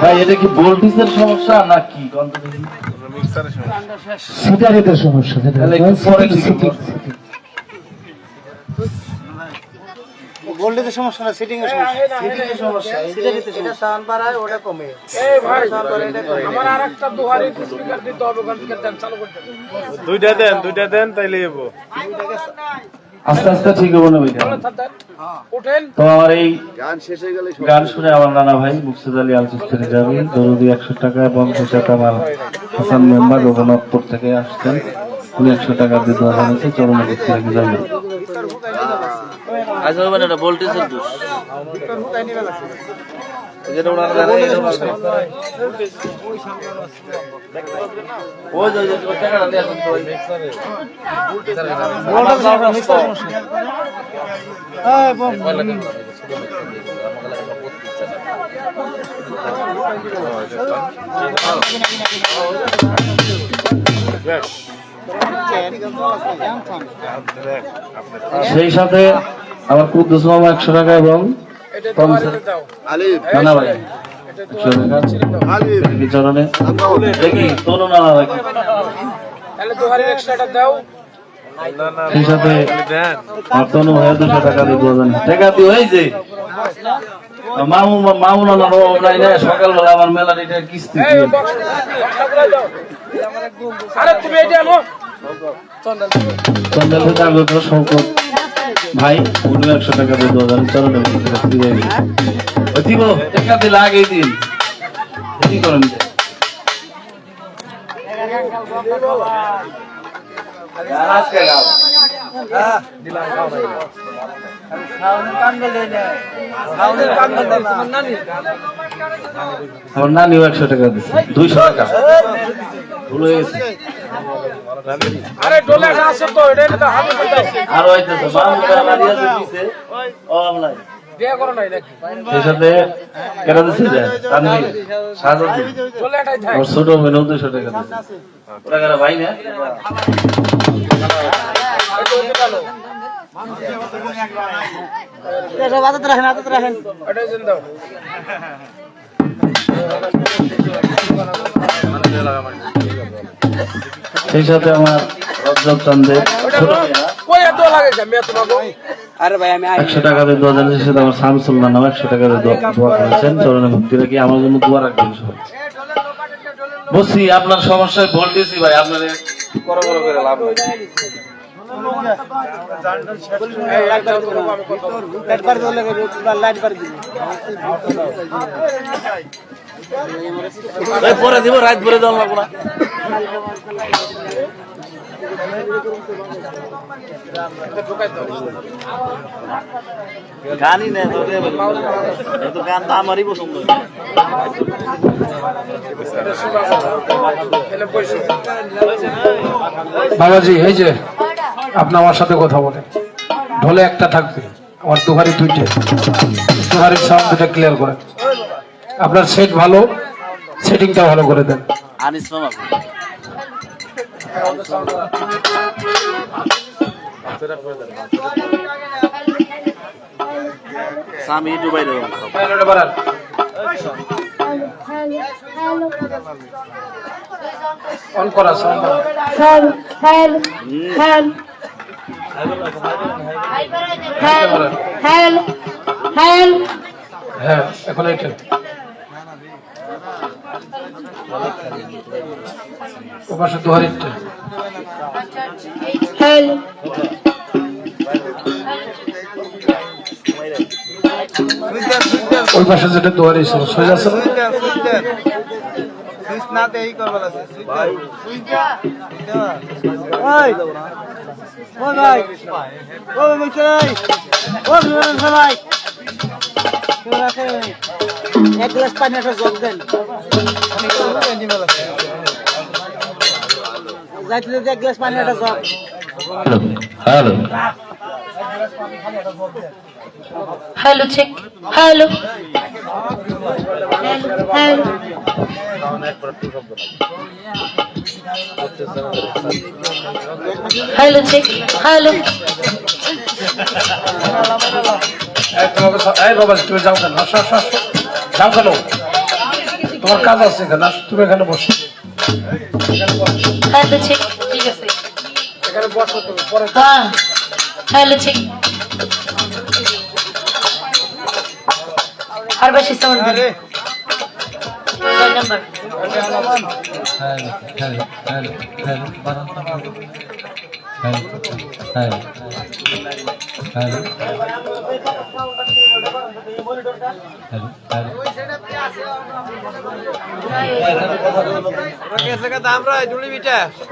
ভাই এটা কি ভোল্টেজের সমস্যা নাকি মিক্সারের সমস্যা। সিটারেটের সমস্যা তাহলে একটু পরে ঠিক করবো। গোল্ডের সমস্যা না, সিটিং এর সমস্যা। এটা সাউন্ড বাড়ায়, ওটা কমে। দুইটা দেন তাইলে যাবো। আস্তে আস্তে ঠিক হবে না ভাইয়া। তো আমার এই গান শেষ হয়ে গেলে গান শুনে আমার নানা ভাই মুর্শিদ আলী আল চিশতি যাবে দরুদি 100 টাকা এবং সেটা আমার হাসান মেম্বার রঘুনাথপুর থেকে আসছেন, উনি 100 টাকা দিয়ে দেওয়া হয়েছে চরণে ভক্তি রেখে যাবেন। আজ হবে না, এটা ভোল্টেজের দোষ। সেই সাথে আমার কুদ্দুস মামা 100 টাকা এবং আলিফ নানা ভাই 100 টাকা আলিফ দেখি চরণে দেখি তনু নানা ভাই সেই সাথে আমার তনু ভাইয়ের 200 টাকা দিয়ে দেওয়া টাকা দিয়ে এই যে মামু নানা অনলাইন সকালবেলা আমার মেলার এটা কিস্তি দিয়ে চন্দ্র থেকে আগত শঙ্কর ভাই উনি 100 টাকা দিয়ে দেওয়া যান চরণে দিব টাকা দিলে আগেই দিন কি করেন আমার নানিও 100 টাকা দিচ্ছে 200 টাকা ভুল হয়ে গেছে আরো হইতেছে সেই সাথে কেন দিচ্ছে যে তানভীর শাহজাদি ওর ছোট মেনু 200 টাকা দিচ্ছে ওরা কারা ভাই না সেই সাথে আমার রজব চান্দের ছোট আরে ভাই আমি 100 টাকা দিয়ে 2000 সাথে আমার শামসুল নাম 100 টাকা দিয়ে দোয়া করেছেন চরণে ভক্তি রেখে আমার জন্য দোয়া রাখবেন সবাই। বসি আপনার সমস্যায় বলতেছি ভাই আপনারে বড় বড় করে লাভ নাই। পরে দিব রাত পরে দেওয়া লাগবে না। গানই না তো গান তো আমারই পছন্দ। বাবাজি এই যে আপনি আমার সাথে কথা বলেন, ঢোলে একটা থাকবে, আমার দুহারি দুইটে, দুহারির সাউন্ডটা ক্লিয়ার করেন। আপনার সেট ভালো, সেটিংটা ভালো করে দেন। আনিস মামা স্বামী ডুবাই দেবো। অন করা সাউন্ড হ্যাঁ, এখন এটা ও পাশে দুহারিটা, ওই পাশে যেটা দুহারি ছিল সোজা ছিল। এক গ্লাস পানি একটা জল দেন, যাইতে এক গ্লাস পানি একটা জল। Hello Hello, check. Hello. Hello. Hello, check. Hello. এই বাবা তুমি যাও কেন? আসো আসো আসো, যাও কেন? তোমার কাজ আছে কেন? আসো, তুমি এখানে বসো। Hello, check. ঠিক আছে। হ্যাঁ। Hello, check. আর বেশি সাউন্ড দিন। 6 নাম্বার।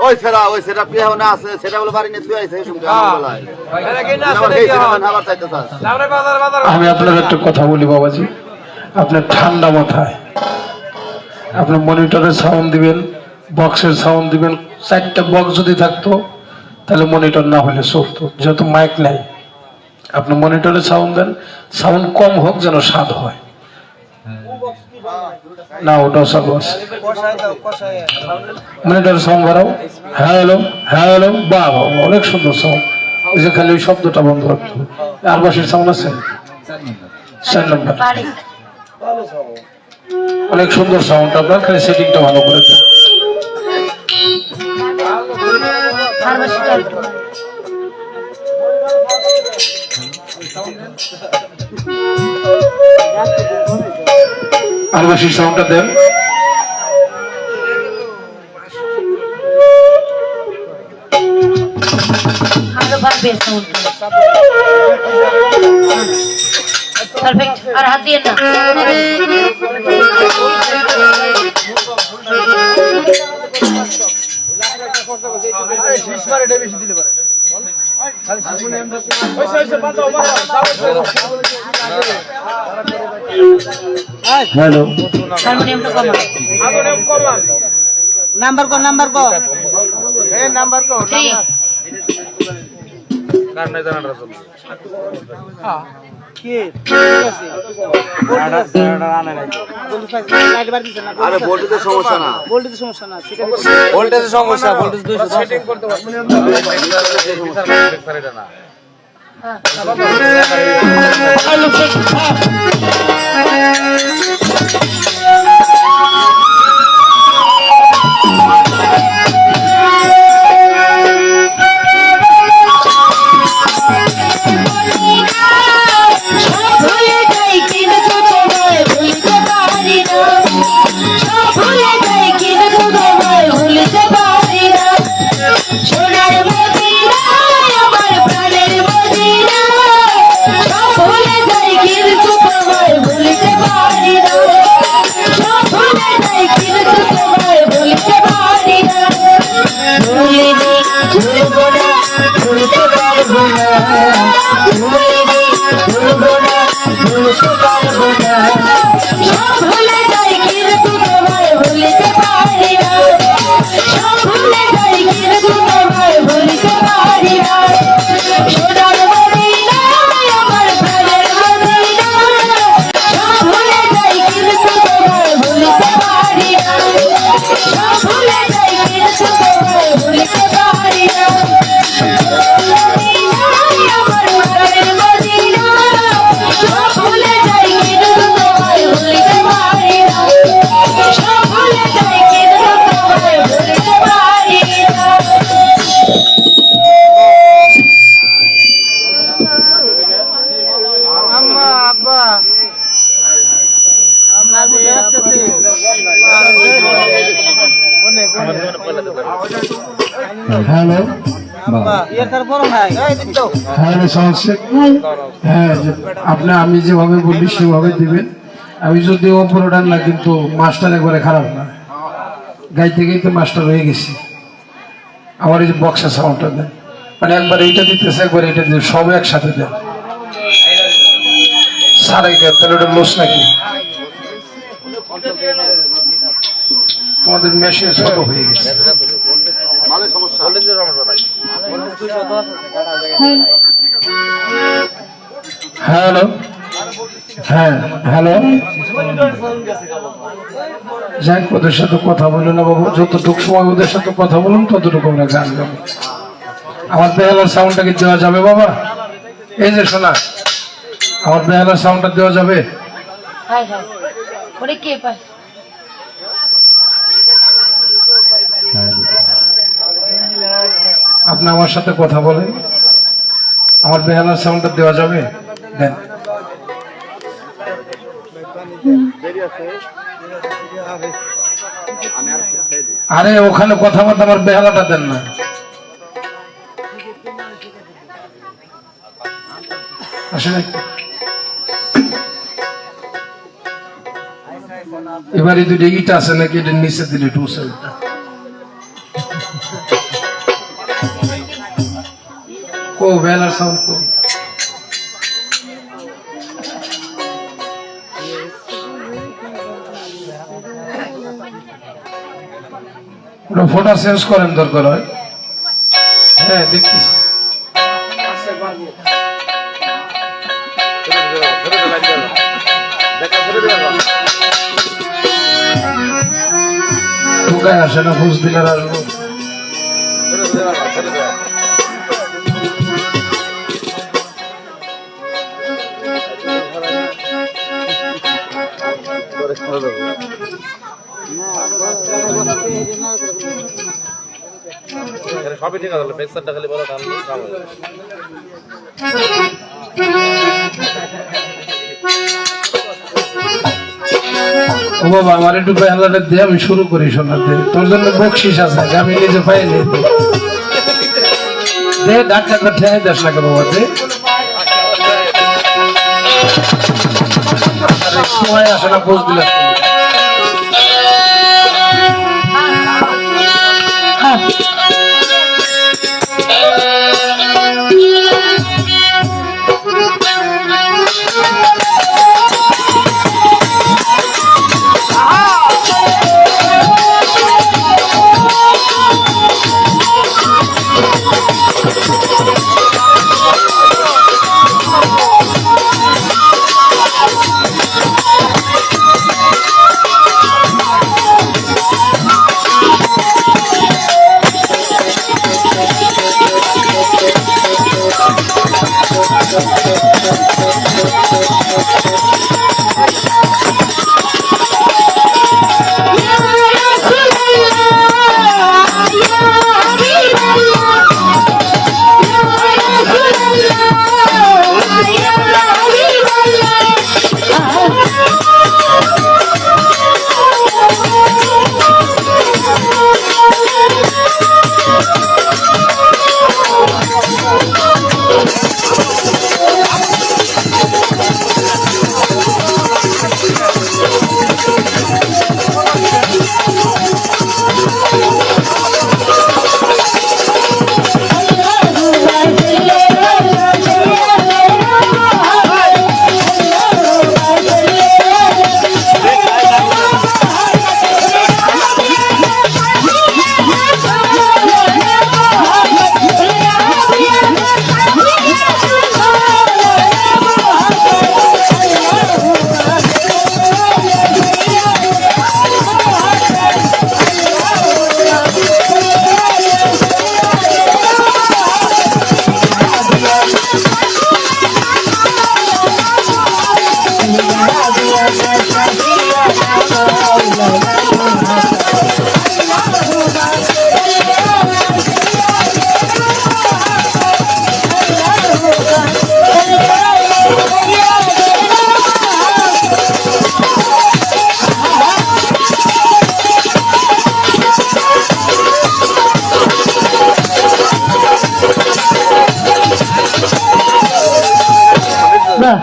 ওই সেটা পিয়া না আছে, সেটা বলে বাড়ি নিয়ে থুই আইছে শুনতে আবার চাইতে চাস। আমি আপনার একটা কথা বলি বাবাজি, আপনার ঠান্ডা মাথায় আপনার মনিটরের সাউন্ড দিবেন, বক্সের সাউন্ড দিবেন। 4টা বক্স যদি থাকতো তাহলে মনিটর না হলে চলতো, যেহেতু মাইক নাই। আপনি মনিটরে সাউন্ড দেন, সাউন্ড কম হোক যেন স্বাদ হয়। না ওটাও চালু আছে, মনিটরে সাউন্ড বাড়াও। হ্যালো হ্যালো, বাহ অনেক সুন্দর সাউন্ড। ওই যে খালি ওই শব্দটা বন্ধ রাখতো। আর বাসের সাউন্ড আছে 4 নম্বর, অনেক সুন্দর সাউন্ড। আপনার খালি সেটিংটা ভালো করে দেন। আর বেশি টাইট। আর বেশি সাউন্ডটা দেন। আরো বাড়বে সাউন্ড। পারফেক্ট। আর হাত দিয়ে না। হ্যালো হারমোনিয়ামটা কমান। নাম্বার কর, নাম্বার কর, এই নাম্বার কর। 3 কি ঠিক আছে? আরে ভোল্টেজের সমস্যা না, ভোল্টেজের সমস্যা না, সেটা ভোল্টেজের সমস্যা, ভোল্টেজ 200 সেটিং করতে পারবে না। Hello, check. সোনার মদিনা আমার প্রাণের মদিনা, ভুলে যাই কিন্তু তোমায় ভুলতে পারি না। ভুলবো না, ভুলতে পারবো না, ভুলবো না, ভুলতে পারবো না। সব ভুলে যাই কিন্তু তোমায় ভুলতে পারি না, সব ভুলে যাই কিন্তু তোমায় ভুলতে পারি না। সোনার মদিনা আমার প্রাণের মদিনা, সব ভুলে যাই কিন্তু তোমায় ভুলতে পারি না, সব ভুলে যাই কিন্তু তোমায় ভুলতে পারি না। আমার প্রাণের মদিনা, সব ভুলে যাই কিন্তু তোমায় ভুলতে পারি না, সব ভুলে যাই কিন্তু তোমায় ভুলতে পারি না। আম্মা আব্বা আমরা ঘুরে আসতেছি হ্যালো ইয়ে তার বড় ভাই এই দিতো হ্যাঁ সমস্যা হ্যাঁ আমি যেভাবে বলি সেভাবে দিবেন। আমি যদি অপরোডান না, কিন্তু মাস্টার একবারে খারাপ না, গাইতে গাইতে মাস্টার হয়ে গেছি। আমার এই যে বক্সের সাউন্ডটা দেন, মানে একবার এইটা দিতেছে, একবার এটা দিয়ে সব একসাথে দেন। সাড়ে তাহলে ওটা লোস নাকি? তোমাদের মেশিন ছোট হয়ে গেছে। হ্যালো হ্যাঁ হ্যালো, যাই ওদের সাথে কথা বলে না বাবু, যতটুকু সময় ওদের সাথে কথা বলুন ততটুকু আমরা গান গাবো। আমার বেহালার সাউন্ডটা কি দেওয়া যাবে বাবা? এই যে শোনা, আমার বেহালার সাউন্ডটা দেওয়া যাবে? হাই হাই ওরে কে পায় আপনি আমার সাথে কথা বলেন, আমার বেহালার সাউন্ডটা দেওয়া যাবে? দেন। আরে ওখানে কথা বলতে আমার বেহালাটা দেন না। আসলে এবার এই দুটো ইট আছে নাকি, এটা নিচে দিলে টুসে কো বেলার সাউন্ড কো ওটা ফটো চেঞ্জ করেন দরকার হয়। হ্যাঁ দেখতেছি। ঢুকায় আসে না, বুঝ দিলে আসবো। সবই ঠিক আছে, ফেক্সারটা খালি বড় টানলে কাম হয়ে যাবে। ও বাবা, আমার একটু বেহালাটা দিয়ে আমি শুরু করি শোনাতে। তোর জন্য বকশিস আছে, আমি নিজে পাই নেই। দে ডাক্তারটা ঠেয়ে দেশ না কেন বাবা, দে। সময় আসে না, বুঝ দিলে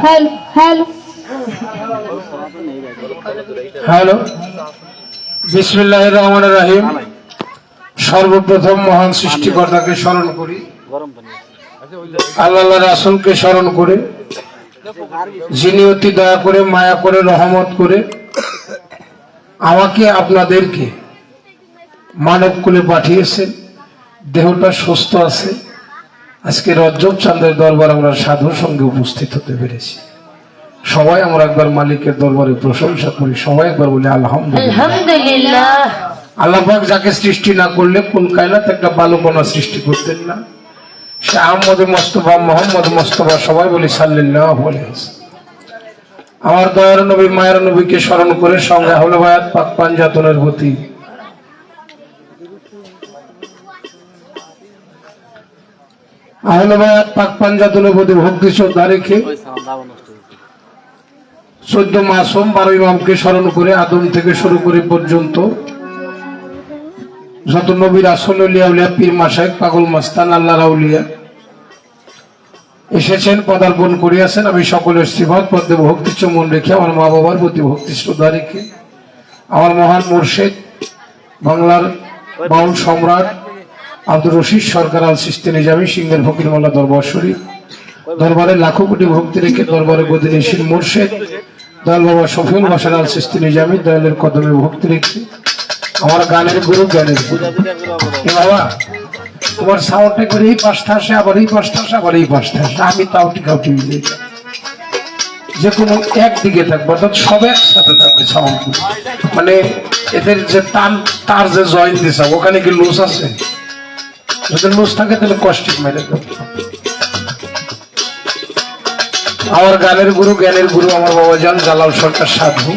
হ্যালো হ্যালো হ্যালো, বিসমিল্লাহির রহমানির রহিম। সর্বপ্রথম মহান সৃষ্টিকর্তাকে স্মরণ করি, আল্লাহ রাসূলকে স্মরণ করে, যিনি অতি দয়া করে, মায়া করে, রহমত করে আমাকে আপনাদেরকে মানব কুলে পাঠিয়েছেন। দেহটা সুস্থ আছে। আজকে রজব চাঁদের দরবার আমরা সাধুর সঙ্গে উপস্থিত হতে পেরেছি। সবাই আমরা একবার মালিকের দরবারে প্রশংসা করি, সবাই একবার বলি আলহামদুলিল্লাহ। আলহামদুলিল্লাহ। আল্লাহ পাক যাকে সৃষ্টি না করলে কোন কায়নাত একটা বালুকণা সৃষ্টি করতেন না, সে আহমদ মোস্তফা, মোহাম্মদ মোস্তফা, সবাই বলি সাল্লাল্লাহু আলাইহি ওয়াসাল্লাম। আমার দয়ার নবী, মায়ের নবীকে স্মরণ করে সঙ্গে আহলে বায়াত পাক পাঞ্জাতনের প্রতি আহলে বায়াত পাক পাঞ্জাতনের প্রতি ভক্তি শ্রদ্ধা রেখে 14 মাসুম 12 ইমামকে স্মরণ করে আদম থেকে শুরু করে পর্যন্ত যত নবী রাসূল, আউলিয়া, পীর মাশায়েখ, পাগল মাস্তান, আল্লাহর আউলিয়া এসেছেন, পদার্পণ করিয়াছেন, আমি সকলের শ্রীমত পদ্মে ভক্তি চুম্বন রেখে, আমার মা বাবার প্রতি ভক্তি শ্রদ্ধা রেখে, আমার মহান মুর্শিদ বাংলার বাউল সম্রাট আব্দুর রশিদ সরকার আল সিস্তি নিজামী সিংহের ফকির মোল্লা দরবার শরীফ দরবারে লাখো কোটি ভক্তি রেখে, দরবারে গদিনিশীল মুর্শিদ দয়াল বাবা শফিউল বাশার আল সিস্তি নিজামী দয়ালের কদমে ভক্তি রেখে, আমার গানের গুরু, জ্ঞানের গুরু। এ বাবা, তোমার সাউন্ডটা করে এই পাশটা আসে, আবার এই পাশটা আসে, আবার এই পাশটা আসে, আমি তাও টিকাউটি যে কোনো একদিকে থাকবো, অর্থাৎ সব একসাথে থাকবে সাউন্ড। মানে এদের যে তার যে জয়েন্ট দিছে ওখানে কি লুজ আছে? যদি লুজ থাকে তাহলে কষ্টিক মেরে দেবে। আমার গানের গুরু, জ্ঞানের গুরু আমার বাবা জান জালাল সরকার সাধু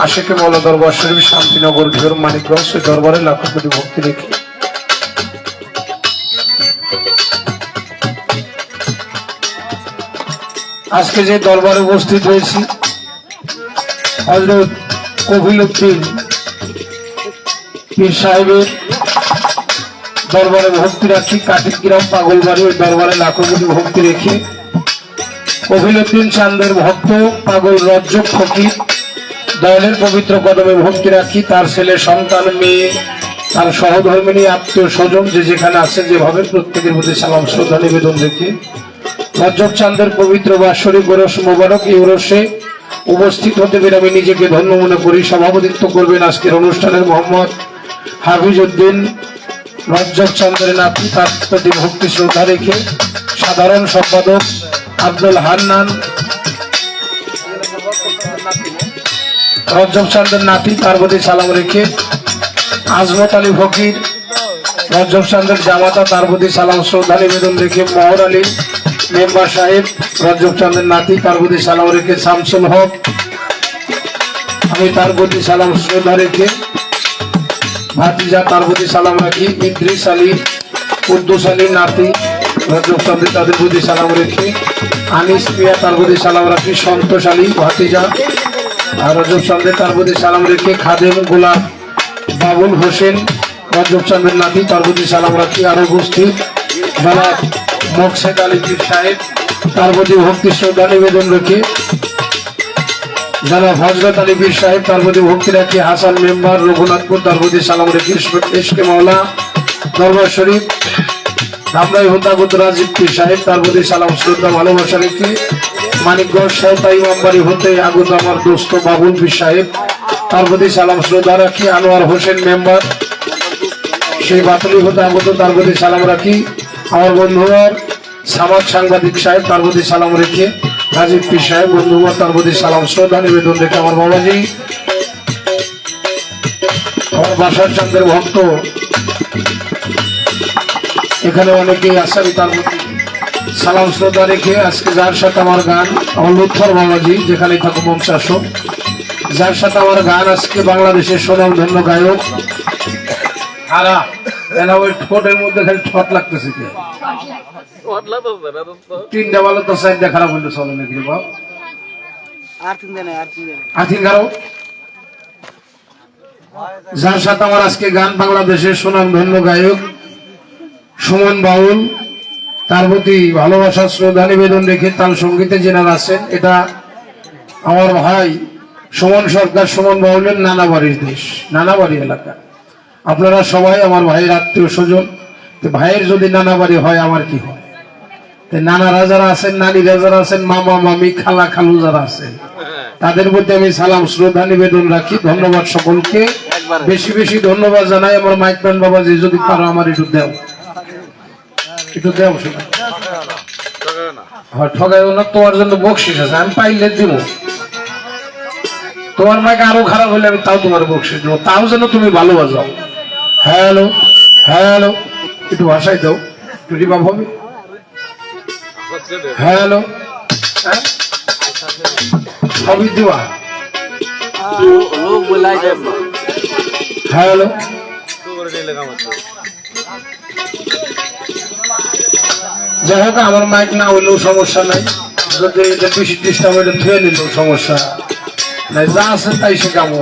আশেকে মৌলা দরবার শরীফ, শান্তিনগর, ঘিওর, মানিকগঞ্জ, সেই দরবারে লাখো কোটি ভক্তি রেখে আজকে যে দরবারে উপস্থিত হয়েছি, হযরত কফিলউদ্দিন পীর সাহেবের দরবারে ভক্তি রাখি, কাটিগ্রাম পাগলবাড়ি, ওই দরবারে লাখো কোটি ভক্তি রেখে কফিলউদ্দিন চাঁদের ভক্ত পাগল রজ্জব ফকির দয়ালের পবিত্র কদমে ভক্তি রাখি, তার ছেলে, সন্তান, মেয়ে, তার সহধর্মিনী, আত্মীয় স্বজন যে যেখানে আছে, যেভাবে প্রত্যেকের প্রতি সালাম শ্রদ্ধা নিবেদন রেখে রজব চাঁদের পবিত্র বাৎসরিক ওরস মোবারক, এই ওরসে উপস্থিত হতে পেরে আমি নিজেকে ধন্য মনে করি। সভাপতিত্ব করবেন আজকের অনুষ্ঠানের মোহাম্মদ হাফিজ উদ্দিন রজব চাঁদের নাতি, তার প্রতি ভক্তি শ্রদ্ধা রেখে সাধারণ সম্পাদক আব্দুল হান্নান রজব চাঁদের নাতি, তার প্রতি সালাম রেখে আজমত আলী ফকির রজব চাঁদের জামাতা, তার প্রতি সালাম শ্রদ্ধা নিবেদন রেখে মোহর আলী মেম্বার সাহেব রজব চাঁদের নাতি, তার প্রতি সালাম রেখে শামসুল হক, আমি তার প্রতি সালাম শ্রদ্ধা রেখে ভাতিজা, তার প্রতি সালাম রাখি ইদ্রিস আলী, কুদ্দুস আলী নাতি রজব চাঁদের, তাদের প্রতি সালাম রেখে আনিস মিয়া, তার প্রতি সালাম রাখি সন্তোষ আলী ভাতিজা আর রজব চাঁদের, তার প্রতি সালাম রেখে খাদেম গোলাম বাবুল হোসেন রজব চাঁদের নাতি, তার প্রতি সালাম রাখি। আরো উপস্থিত জনাব মোকসেদ আলী পীর সাহেব, তার প্রতি ভক্তি শ্রদ্ধা নিবেদন রেখে জনাব হযরত আলী পীর সাহেব, তার প্রতি ভক্তি রাখি হাসান মেম্বার রঘুনাথপুর, তার প্রতি সালাম রেখে এসকে মাওলা দরবার শরীফ ধামরাই হুদাগুদ রাজীব পীর সাহেব, তার প্রতি সালাম শ্রদ্ধা ভালোবাসা রেখে মানিকগঞ্জ সৌতা ইমামবাড়ি হতে আগত আমার দোস্ত বাবুল পীর সাহেব, তার প্রতি সালাম শ্রদ্ধা রাখি আনোয়ার হোসেন মেম্বার সেই বাতলি হতে আগত, তার প্রতি সালাম রাখি আমার বন্ধুবার সামাজ সাংবাদিক সাহেব, তার প্রতি সালাম রেখে রাজীব পীর সাহেব বন্ধুবার, তার প্রতি সালাম শ্রদ্ধা নিবেদন রেখে আমার বাবাজি আমার বাসার চাঁদের ভক্ত এখানে অনেকেই আছে, আমি তার প্রতি সালাম শ্রদ্ধা রেখে আজকে যার সাথে আমার গান, আমার লুৎফর বাবাজি যেখানে থাকো বংশাসক, যার সাথে আমার গান আজকে বাংলাদেশের স্বনামধন্য গায়ক হারা এনা, ওই ঠোঁটের মধ্যে খালি ঠোঁট লাগতেছে, তিনটা ভালো তো চারটা খারাপ হইলে চলে নাকি বাপ, আর্থিক খারাপ। যার সাথে আমার আজকে গান বাংলাদেশের সুনামধন্য গায়ক সুমন বাউল তার প্রতি ভালোবাসা শ্রদ্ধা নিবেদন রেখে তাল সঙ্গীতে যেনারা আছেন, এটা আমার ভাই সুমন সরকার, সুমন বাউলের নানাবাড়ির দেশ, নানাবাড়ি এলাকা। আপনারা সবাই আমার ভাইয়ের আত্মীয় স্বজন। ভাইয়ের যদি নানাবাড়ি হয় আমার কি হয়? নানারা যারা আছেন, নানিরা যারা আছেন, মামা মামি খালা খালু যারা আছেন, তাদের প্রতি আমি সালাম শ্রদ্ধা নিবেদন রাখি। ধন্যবাদ সকলকে, বেশি বেশি ধন্যবাদ জানাই আমার মাইকম্যান বাবাজি। যদি পারো আমার একটু দেও, একটু দেও। হ্যাঁ, ঠগাইও না, তোমার জন্য বকশিস আছে, আমি পাইলে দিব। তোমার মাইক আরো খারাপ হলে আমি তাও তোমার বকশিস দেবো, তাও যেন তুমি ভালো বাজাও। হ্যালো হ্যালো, একটু ভাষায় দাও, একটু রিভাব হবে। হ্যালো, সবই দেওয়া। লোক বলাই যাব হ্যালো, যাই হোক আমার মাইক না হইলেও সমস্যা নাই, যদি এটা বেশি ডিস্টার্ব এটা ধুয়ে নিলেও সমস্যা নাই। যা আছে তাই সে কামো,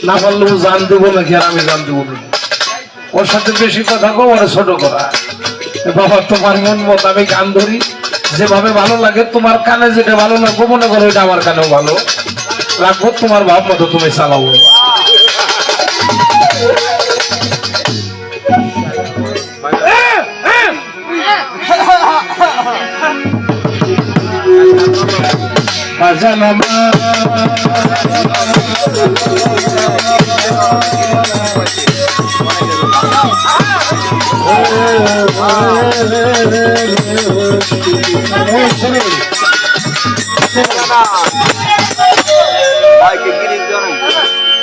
না পারলেও জান দেবো নাকি আর আমি জান দেবো না। ওর সাথে বেশি কথা কো, ওরা ছোট করা। বাবা তোমার মন মত আমি গান ধরি, যেভাবে ভালো লাগে। তোমার কানে যেটা ভালো লাগবে মনে করো এটা আমার কানেও ভালো লাগবো, তোমার ভাব মতো তুমি চালাবো।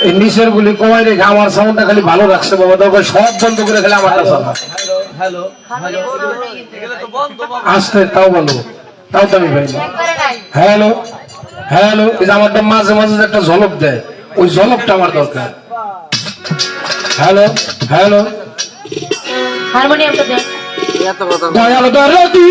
এই নিচের গুলি কমাই রেখে আমার সাউন্ডটা খালি ভালো রাখছে বাবা, তবে সব বন্ধ করে খেলে আমারটা চালা আসতে, তাও বলো, তাও তো আমি পাই না। হ্যালো হ্যালো, এই যে আমারটা মাঝে মাঝে একটা ঝলক দেয়, ওই ঝলকটা আমার দরকার। হ্যালো হ্যালো, হারমোনিয়ামটা দে। এত কথা দয়াল দরদি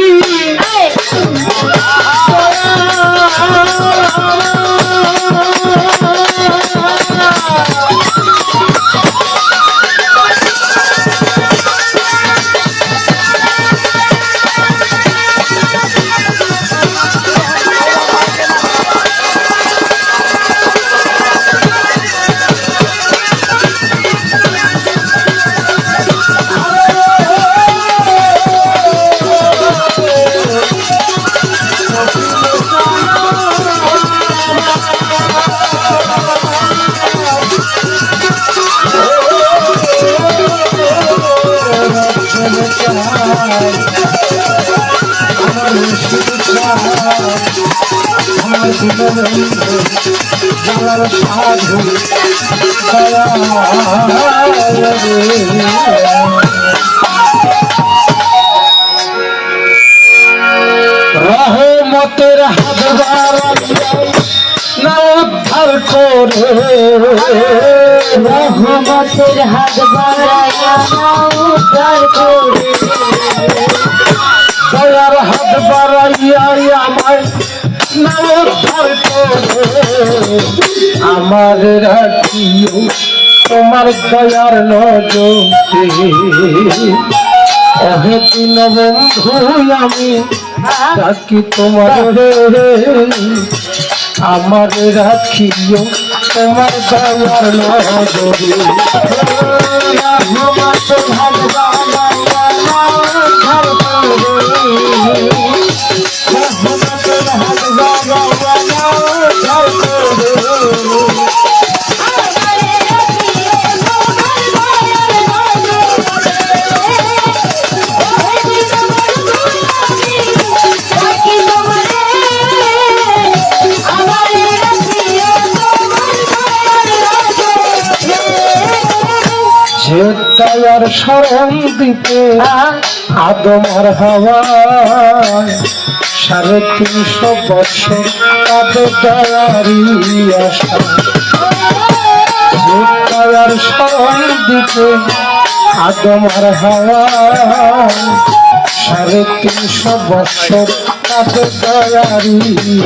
রহমতের হাত না উদ্ধার করে, রহমতের হাত বাড়াইয়া উদ্ধার করে, দয়ার হাত বাড়াইয়া আমায় না উদ্ধার করে, আমার রাখিও তোমার দয়ার নজরে। অহে দীনবন্ধু আমি ডাকি তোমার, আমার রাখিও তোমার দয়ার নজরে। রহমতের হাত বাড়াইয়া উদ্ধার করে, রহমতের হাত বাড়াইয়া উদ্ধার করে। যে দয়ার শরণ দিতে আদম আর হাওয়া 350 বছর তাদের দয়ারি আশা। যে দয়ার শরণ দিতে আদম আর হাওয়া 350 বছর তাদের দয়ারি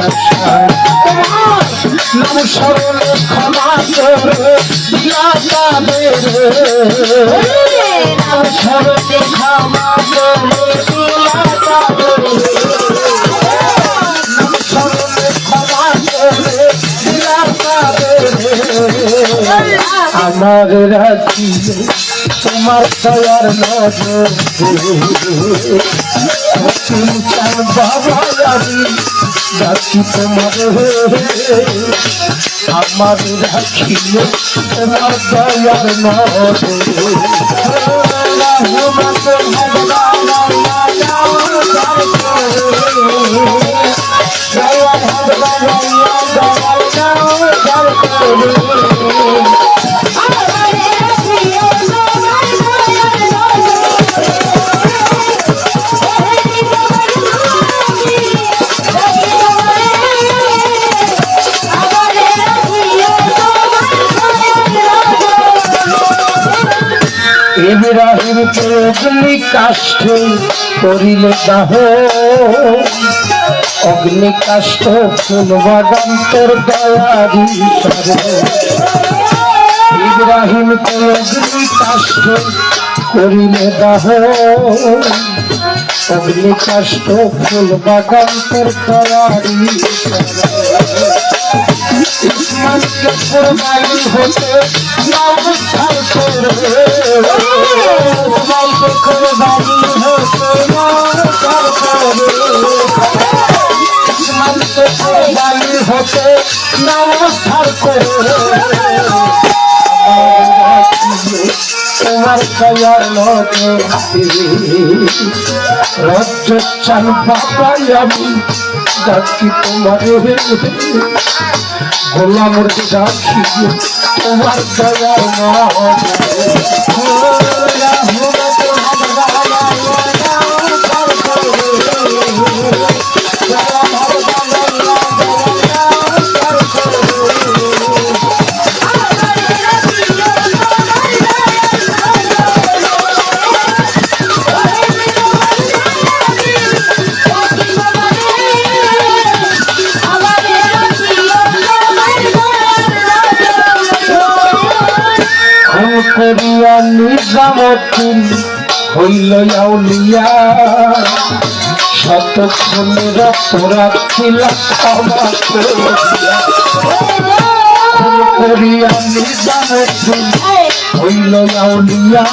আশা। নাম স্মরণে ক্ষমা করে দিলা তাদের, নাম স্মরণে ক্ষমা করে দিলা তাদের। আমার রাখি তোমার দয়ার নজর চান বাবা আমি রাখি তোমার আমার রাখি তোমার দয়ার ইব্রাহিমকে অগ্নি কাষ্ঠে করিলে দাহ অগ্নি কাষ্ঠ ফুল বাগান তোর দয়ারি ইব্রাহিমকে অগ্নি কাষ্ঠ করিলে দাহ অগ্নি কাষ্ঠ ফুল বাগান তোর দয়ারি ইসমাইলকে কুরবানি হতে নামধার করে ইসমাইলকে কুরবানি হতে নামধার করে ইসমাইলকে কুরবানি হতে নামধার করে তোমার দয়ার নজর রজ্জ চান বাবা আমি ডাকি তোমার গোলামের ডাকি তোমার দয়ার করিয়া নিজামুদ্দিন হইল আউলিয়া শতক্ষণের অপরাধ ছিল ক্ষমা করিয়া নিজামুদ্দিন হইল আউলিয়া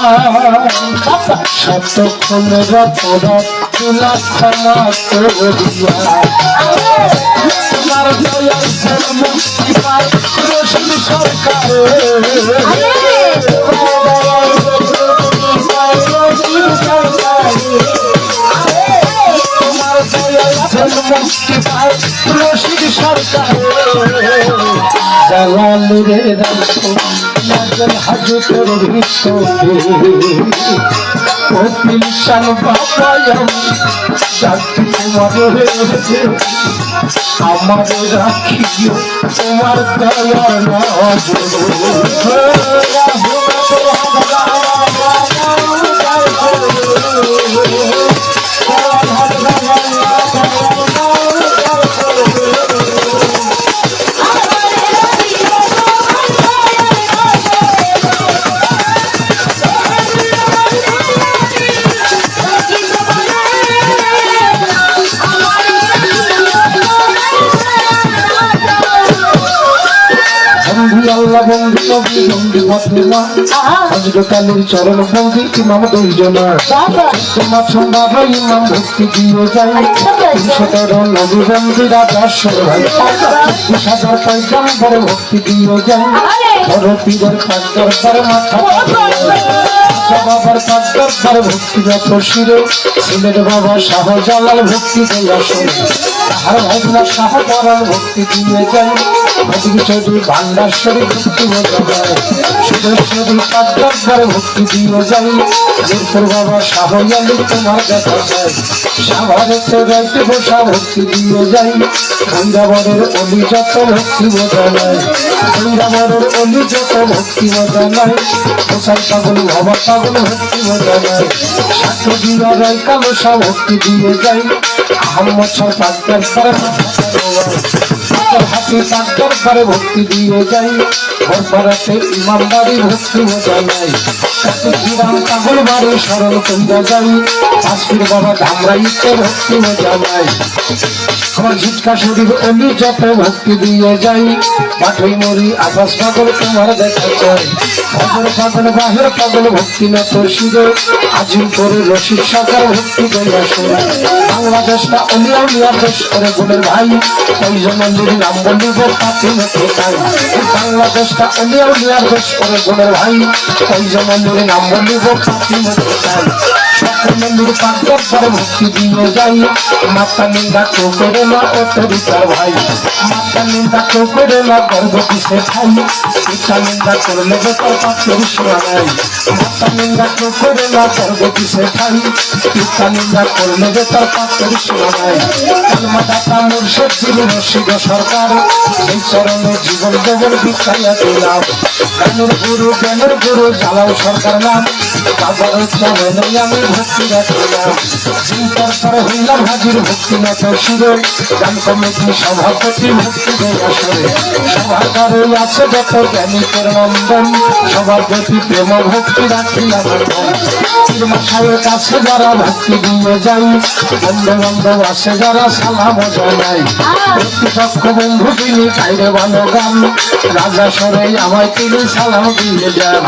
শতক্ষণের অপরাধ ছিল ক্ষমা করিয়া তোমার দয়াল মুক্তি পায় রশিদ সরকার মুক্তি পায় রশিদ সরকার জালালের রাখো নাজল হাজতের ভিতরে কপিল চান বাবা আমি ডাকি তোমার আমার রাখিও তোমার দয়ার আল্লাহ বন্ধু নবী বন্ধু ফাতিমা হযরত আলীর চরণ বন্ধু ইমাম দুইজনা তোমার সম্ভব ইমাম ভক্তি দিও যায় 317 নবী বন্ধু রাজা সরভাই 20000 পয়গম্বর ভক্তি দিও যায় বড় পীরের কাকর পর মাথা বাবার কাকর পর ভক্তি যত শিরে ছিলেন বাবা শাহজালাল ভক্তি দিয়া শুনে আর ভাবনা শাহজালাল ভক্তি দিয়ে যায় ভক্তি চৌধুরী ভান্ডার শরীফ ভক্তি বোঝা যায় সুদর্শনী কাকর ভক্তি দিয়ে যায় এরপর বাবা শাহজালি তোমার দেখা যায় সাভারেতে রাইতে বসা ভক্তি দিয়ে যায় ভৈরাবরের অলি যত ভক্তি বোঝা যায় ভৈরাবরের অলি যত ভক্তি বোঝা নাই হোসাই পাগল বাবা পাগল ভক্তি বোঝা যায় সাথে দিয়া রায় কালো সা ভক্তি দিয়ে যায় আহম্মদ শাহ পাকদার তোর হাতে তার দরবারে ভক্তি দিয়ে যাই ভরপাড়াতে ইমানদারি ভক্তি জানাই গ্রাম পাগল বাড়ি স্মরণ করিয়া যাই কাশ্মীর বাবা ধামরাইতে ভক্তি জানাই আমার ঝিটকা শরীর অলি যত ভক্তি দিয়ে যাই মাঠই মরি আকাশ পাগল তোমার দেখা চাই ভগর পাগল বাহের পাগল ভক্তি না তোর শিরে আজিম করে রসিক সরকার ভক্তি দইয়া শোনা বাংলাদেশটা অলিয়া উলিয়ার দেশ করে গুণের ভাই ওই জন্যের নাম বলিব পাতি মতো তাই বাংলাদেশটা অলিয়া উলিয়ার দেশ করে গুণের ভাই ওই জন্যের নাম বলিব পাতি মতো তাই সকলের পাগল করে ভক্তি দিয়ে যাই মাতা নিন্দা কেউ করে না ও তরিকার ভাই মাতা নিন্দা কেউ করে না গর্ব কিসে খাই পিতা নিন্দা করলে বেকার পাত্রের শোনা নাই মাতা নিন্দা কেউ করে না গর্ব কিসে খাই পিতা নিন্দা করলে বেকার পাত্রের শোনা নাই কলমাদাতা মুর্শিদ যিনি রশিদ সরকার সেই চরণে জীবন দেবের ভিক্ষাইয়া দিলাম জ্ঞানের গুরু জালাও সরকার নাম বাবার চরণে আমি ভক্তি রাখিলাম চিন্তার পরে হইলাম হাজির ভক্তি নাথ শিরে গান কমিটি সভাপতি ভক্তি দেয়া সরে সভাগারে আছে যত জ্ঞানীকের নন্দন সবার প্রতি প্রেম ভক্তি রাখিলাম মশাইয়ের কাছে যারা ভক্তি দিয়ে যাই বন্ধু বান্ধব আছে যারা সালাম জানাই প্রতিপক্ষ বন্ধু তিনি বাইরে ভালো গান রাজা সরে আমায় তিনি সালাম দিয়ে যান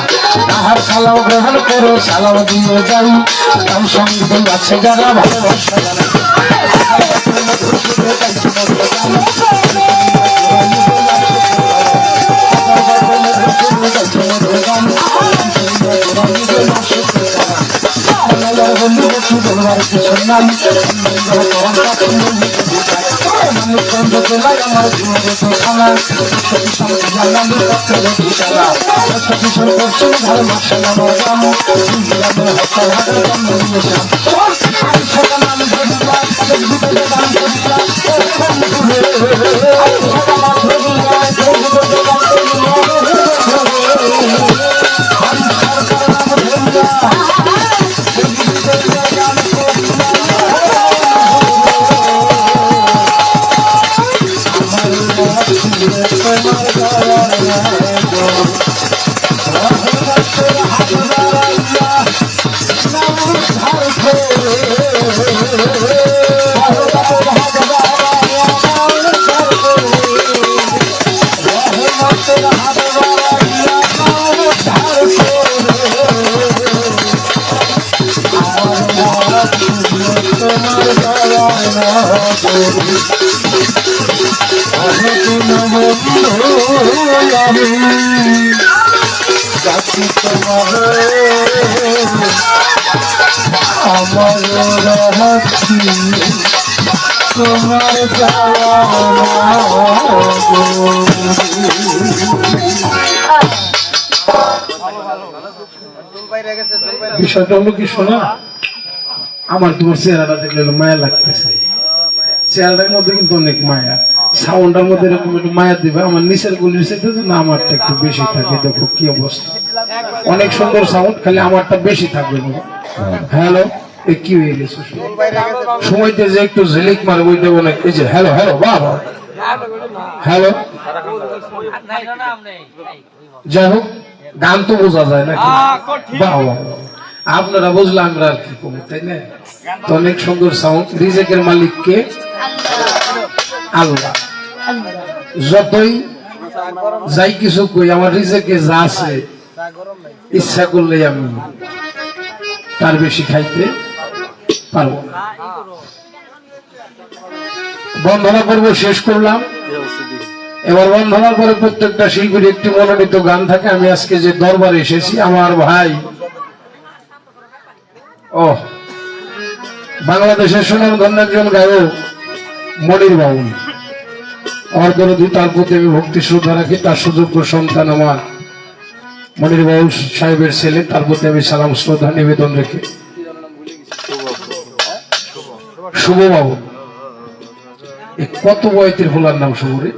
তাহার সালাম গ্রহণ করে সালাম দিয়ে যাই তার সঙ্গে আছে যারা ভালোবাসা বিষয়টা হলো কি শোনা আমার তোমার চেহারাটা দেখলে মায়া লাগতেছে চেহারাটার মধ্যে কিন্তু অনেক মায়া সাউন্ডের মধ্যে এরকম একটু মায়া দিবে আমার নিচের গুলির সাথে না আমারটা একটু বেশি থাকে দেখো কি অবস্থা অনেক সুন্দর সাউন্ড খালি আমারটা বেশি থাকবে হ্যালো কি হয়ে গেছে সময়তে যে একটু ঝিলিক মারে ওইটা অনেক এই যে হ্যালো হ্যালো বাবা হ্যালো যাই হোক গান তো বোঝা যায় নাকি বাবা আপনারা বুঝলে আমরা আর কি করবো তাই না তো অনেক সুন্দর সাউন্ড রিজেকের মালিক কে আল্লাহ যতই যাই কিছু কই আমার রিজেকে যা আছে ইচ্ছা করলে আমি তার বেশি খাইতে পারবো না বন্ধনা পর্ব শেষ করলাম এবার বন্ধনার পরে প্রত্যেকটা শিল্পীর একটি মনোনীত গান থাকে আমি আজকে যে দরবারে এসেছি আমার ভাই ও বাংলাদেশের সুনামধন্য একজন গায়ক মনির বাউল আমার দরদি তার প্রতি আমি ভক্তি শ্রদ্ধা রাখি তার সুযোগ্য সন্তান আমার মনির বাউল সাহেবের ছেলে তার প্রতি আমি সালাম শ্রদ্ধা নিবেদন রেখে শুভ বাবু কত বয়তের ভোলার নাম শুভ রে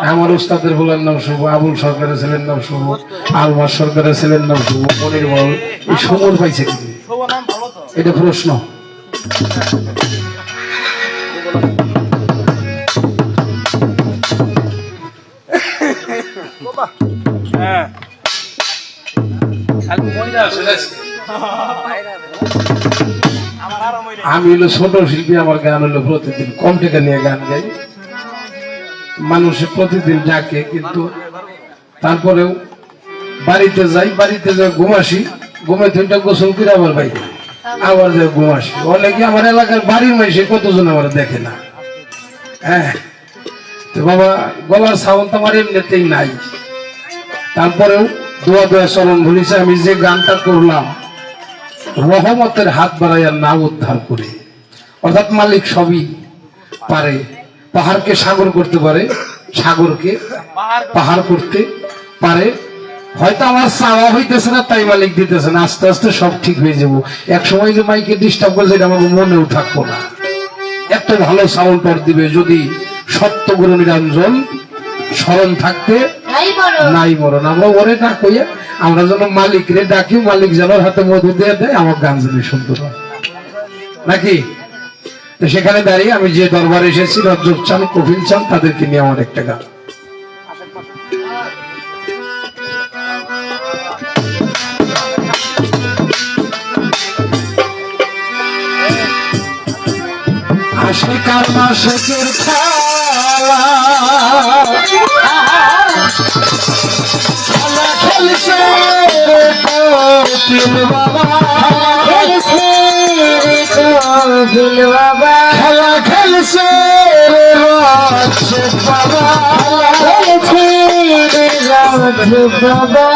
আমার উস্তাদের ভোলার নাম শুভ আবুল সরকারের ছেলের নাম শুভ আলমার সরকারের ছেলের নাম শুভ মনির বাউল এই সমর পাইছে কি এটা প্রশ্ন আমি হলো ছোট শিল্পী, আমার গান হলো প্রতিদিন কম টাকা নিয়ে গান গাই, মানুষে প্রতিদিন ডাকে, কিন্তু তারপরেও বাড়িতে যাই, বাড়িতে যাই ঘুমাসি, ঘুমে তিনটা গোসল করে আবার ভাই আবার যাই ঘুমাসি। অনেকে আমার এলাকার বাড়ির মাইসে কতজন আমার দেখে না। হ্যাঁ, তো বাবা গলার সাউন্ড আমার এমনিতেই নাই, তারপরেও দোয়া দোয়া চরণ ভুলিছে। আমি যে গানটা করলাম, রহমতের হাত বাড়াইয়া না উদ্ধার করে, অর্থাৎ মালিক সবই পারে, পাহাড়কে সাগর করতে পারে, সাগরকে পাহাড় করতে পারে। হয়তো আমার চাওয়া হইতেছে না, তাই মালিক দিতেছে না, আস্তে আস্তে সব ঠিক হয়ে যাবো। এক সময় যে মাইকে ডিস্টার্ব করছে, এটা আমার মনেও থাকবো না। এত ভালো সাউন্ড পর দিবে, যদি সত্য গুরু নিরঞ্জন স্মরণ থাকতে নাই মরণ। আমরা ওরে না কইয়া আমরা যেন মালিক রে ডাকি, মালিক যেন হাতে মধু দিয়ে দেয়, আমার গান যেন সুন্দর হয় নাকি। তো সেখানে দাঁড়িয়ে আমি যে দরবারে এসেছি, রজব চান, কপিল চান, তাদেরকে নিয়ে আমার একটা গান। আশিকার মাসের খেলা খেলছে কপিল বাবা, খেলা খেলছে রজব বাবা, খেলা খেলছে রজব বাবা, খেলা খেলছে বাবা,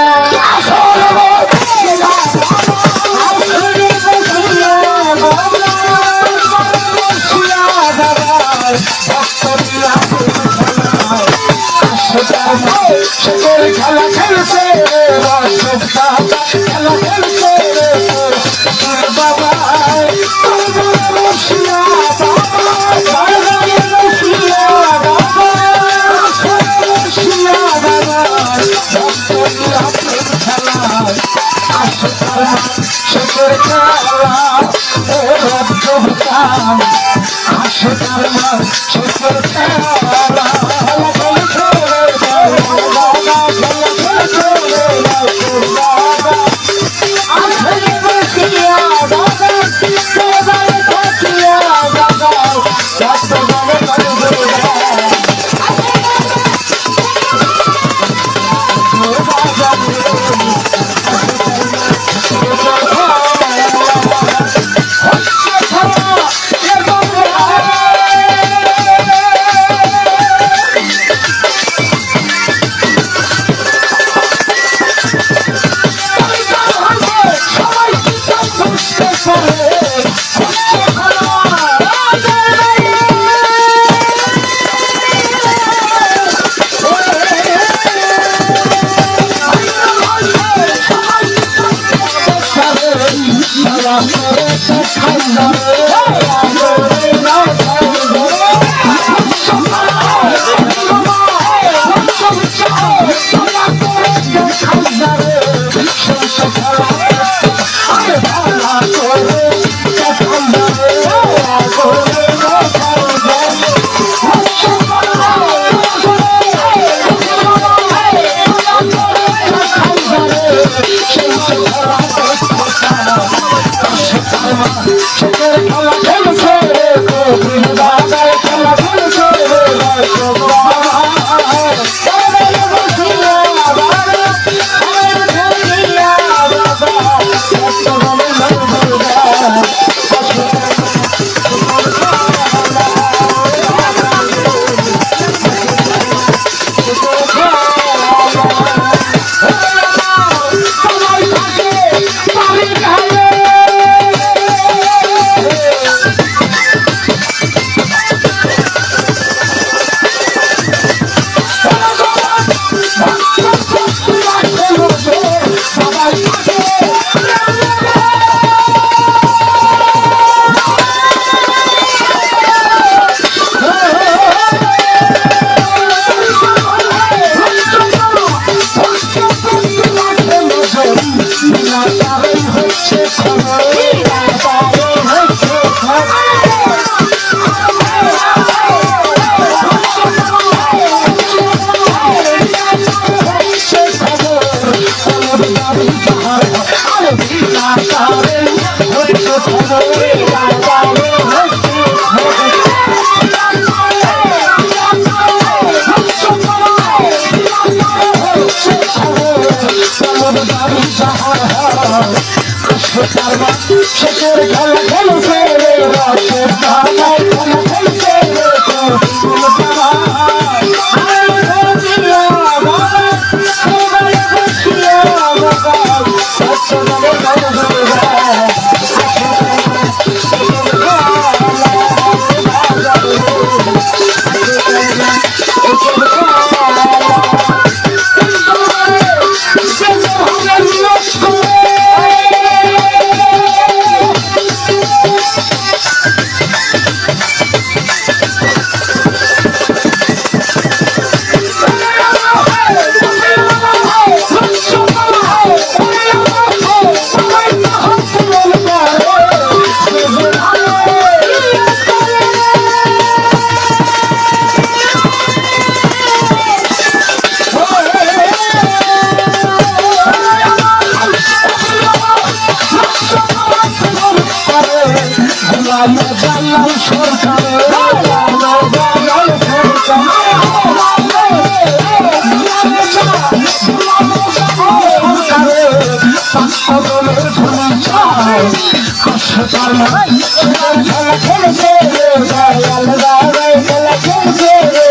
শেষের খেলা খেলছে রে রসের ধামাই খেলা খেলছে রে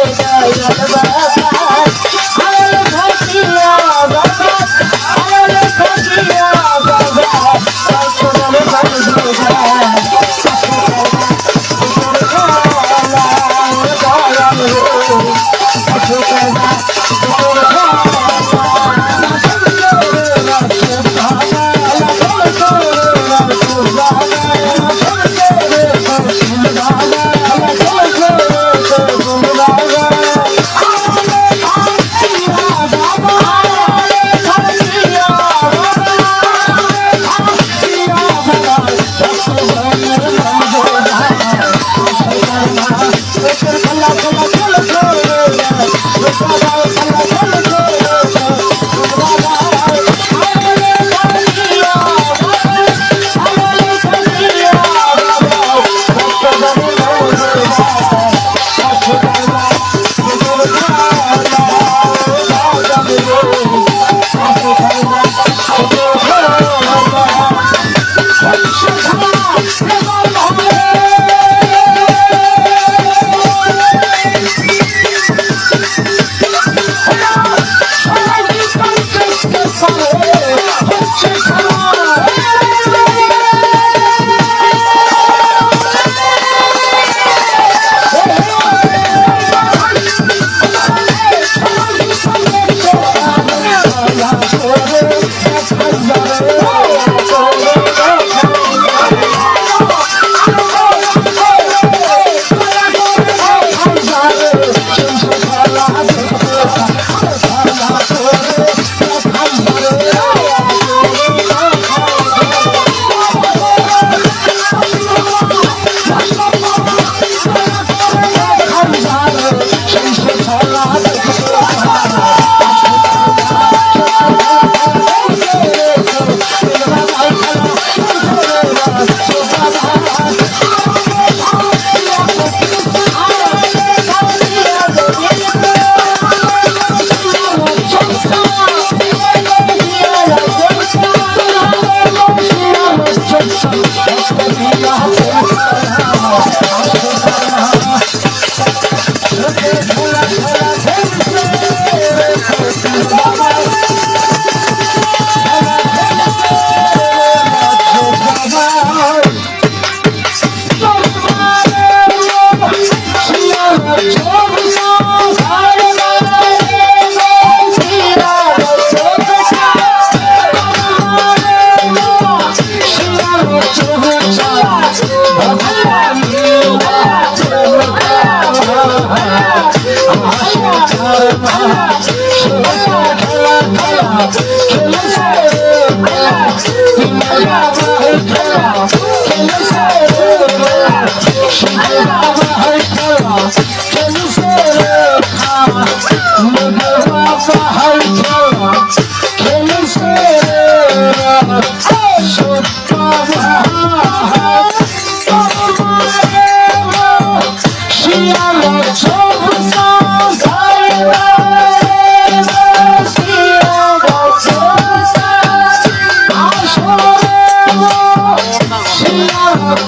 Oh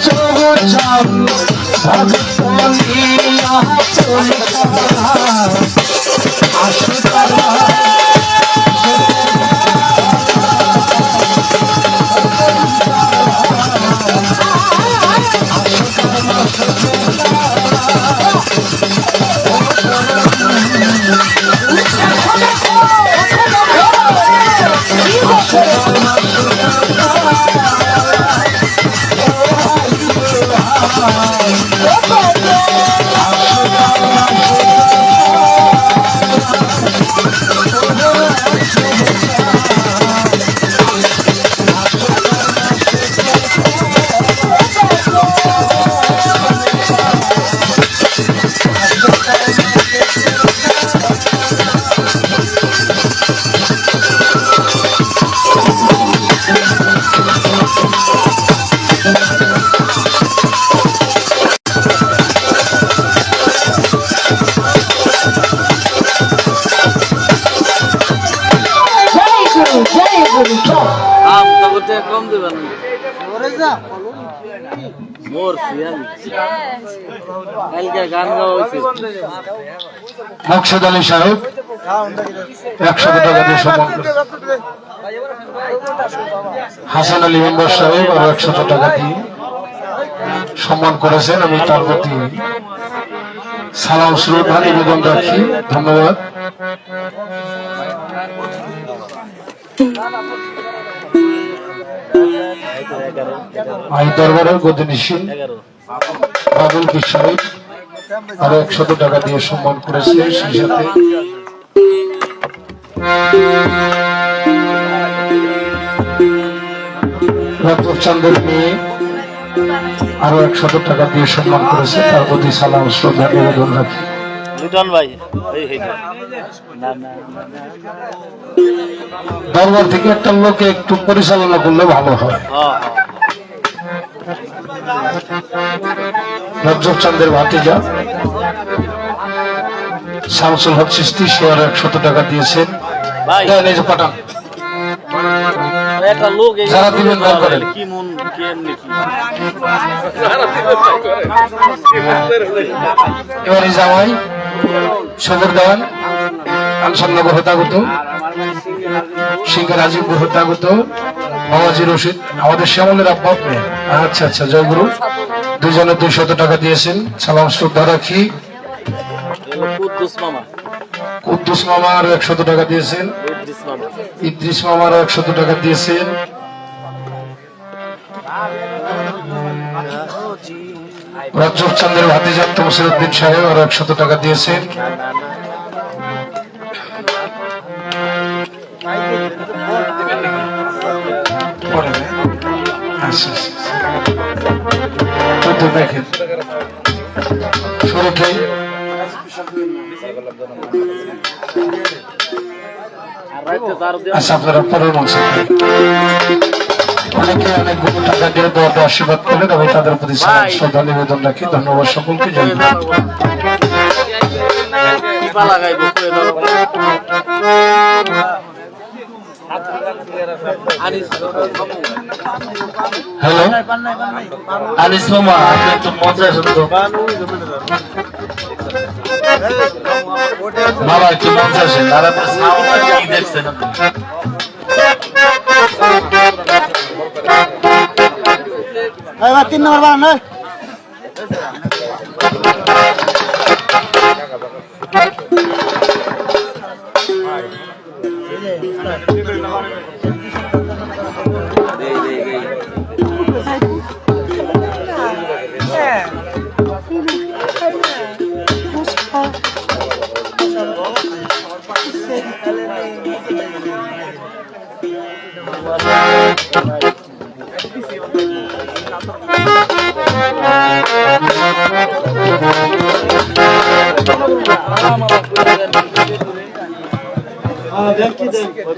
চৌচান ভগতলিয়া চলিতা আশুতারা আম তো করতে কম দিবেন মোর সিয়াম কালকে গান গাওয়া হয়েছে মকসুদ আলী সাহেব 100 টাকা দিয়ে সম্মান করেছেন। হাসান আলী মেম্বার সাহেব আরো 100 টাকা দিয়ে সম্মান করেছেন। আমি তার প্রতি সালাম শ্রদ্ধা নিবেদন রাখি। ধন্যবাদ। আই দরবারের গদিনিশীল বাবুল পীর সাহেব আরো 100 টাকা দিয়ে সম্মান করেছে। সেই সাথে রতন চান্দের মেয়ে আরো 100 টাকা দিয়ে সম্মান করেছে। তার প্রতি সালাম শ্রদ্ধা নিবেদন রাখি। লিটন ভাই না না দরবার থেকে একটা লোকে একটু পরিচালনা করলে ভালো হয়। রজব চান্দের ভাতিজা শামসুল হক চিশতি সে আরো 100 টাকা দিয়েছেন। ভাই দেন এই যে পাঠান একটা লোক যারা দিবেন দান করেন। কি মন কেমনি কি এবারে জামাই সবর দেওয়ান আনসারনগর হতাগত সিংহ রাজীবপুর হতাগত বাবাজি রশিদ আমাদের শ্যামলের আব্বা আপনি। আচ্ছা আচ্ছা জয়গুরু। দুজনে 200 টাকা দিয়েছেন। সালাম শ্রদ্ধা রাখি। কুদ্দুস মামা কুদ্দুস মামা আরো 100 টাকা দিয়েছেন। ইদ্রিস মামা ইদ্রিস মামা আরো 100 টাকা দিয়েছেন। রজব চন্দ্রের ভাতিজা তমসিরউদ্দিন সাহেব আরো 100 টাকা দিয়েছেন। আচ্ছা, আচ্ছা। তো দেখেন শুরুতেই আচ্ছা আপনারা পরের মঞ্চে অনেকে অনেকগুলো টাকা দিয়ে দোয়াতে আশীর্বাদ করলেন। আমি তাদের প্রতি সালাম শ্রদ্ধা নিবেদন রাখি। ধন্যবাদ সকলকে। জয় হিন্দ। হ্যালো আনিস মামা আপনি একটু মজা আসেন তো বাবা, একটু মজা আসেন। আর আপনার সাউন্ড কি দেখছেন আপনি? এবার 3 নম্বর বানান নয়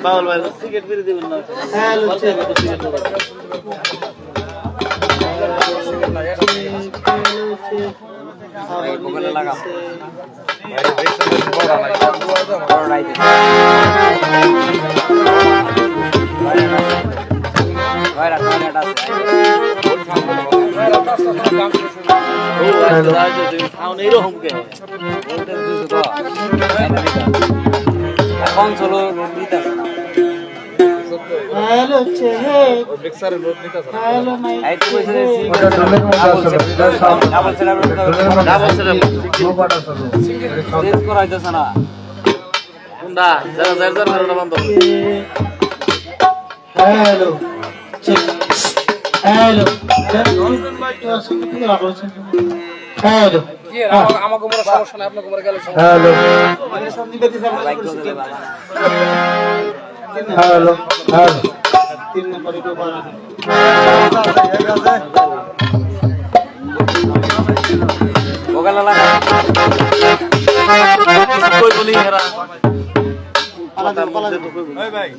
পাওয়াল ভাই সিগারেট বেরিয়ে দেবেন না। হ্যাঁ মোবাইলে লাগা এইরকম কে এখন চলো নিতে হ্যালো চেহে হ্যালো মাই ওটা ঢোলের মধ্যে আসলে ডাবল সেট করাইতেছে না কোনটা যারা যার যার বন্ধ hello check hello hello hello hello hello তিন নম্বর একটু বাড়া ওগালা লাগা কই বলি হেরা কথার মধ্যে তো কই ওই ভাই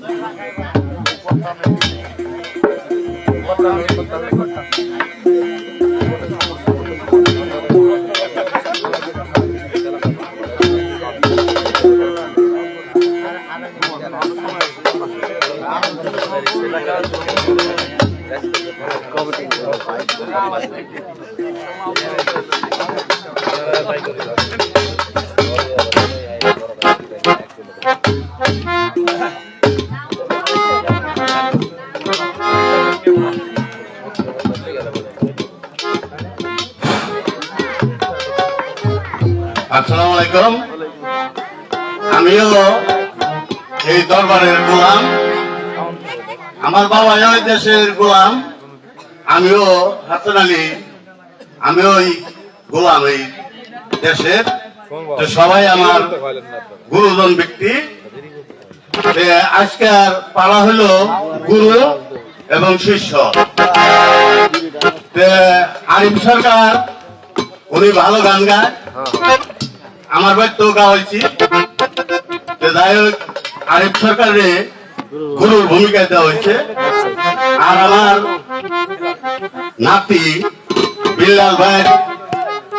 আসসালামু আলাইকুম। আমিও এই দরবারের গোলাম, আমার বাবা ওই দেশের গোলাম, আমিও হাসান আলী, আমিও এই গোলাম এই দেশের। তো সবাই আমার গুরুজন ব্যক্তি। আজকের পালা হলো গুরু এবং শিষ্য। আরিফ সরকার উনি ভালো গান গায়, আমার বাড়িতেও গাওয়া হয়েছি। যাই হোক, আরিফ সরকারের গুরুর ভূমিকা দেওয়া হয়েছে। আর আমার নাতি বিল্লাল ভাই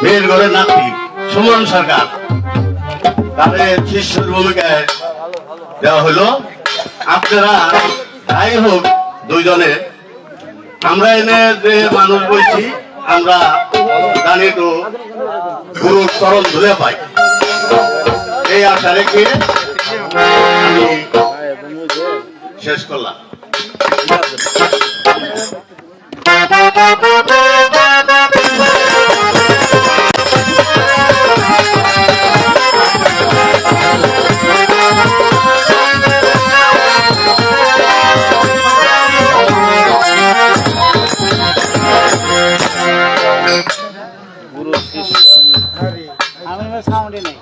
মেয়ের ঘরের নাতি সুমন সরকার, তাদের শিষ্যের ভূমিকায় দেওয়া হলো। আপনারা যাই হোক দুইজনে, আমরা এনে যে মানুষ বলছি, আমরা জানি তো গুরুর চরণ ধুলে পাই, এই আশা রেখে আমি শেষ করলাম। আমার সাউন্ডে নেই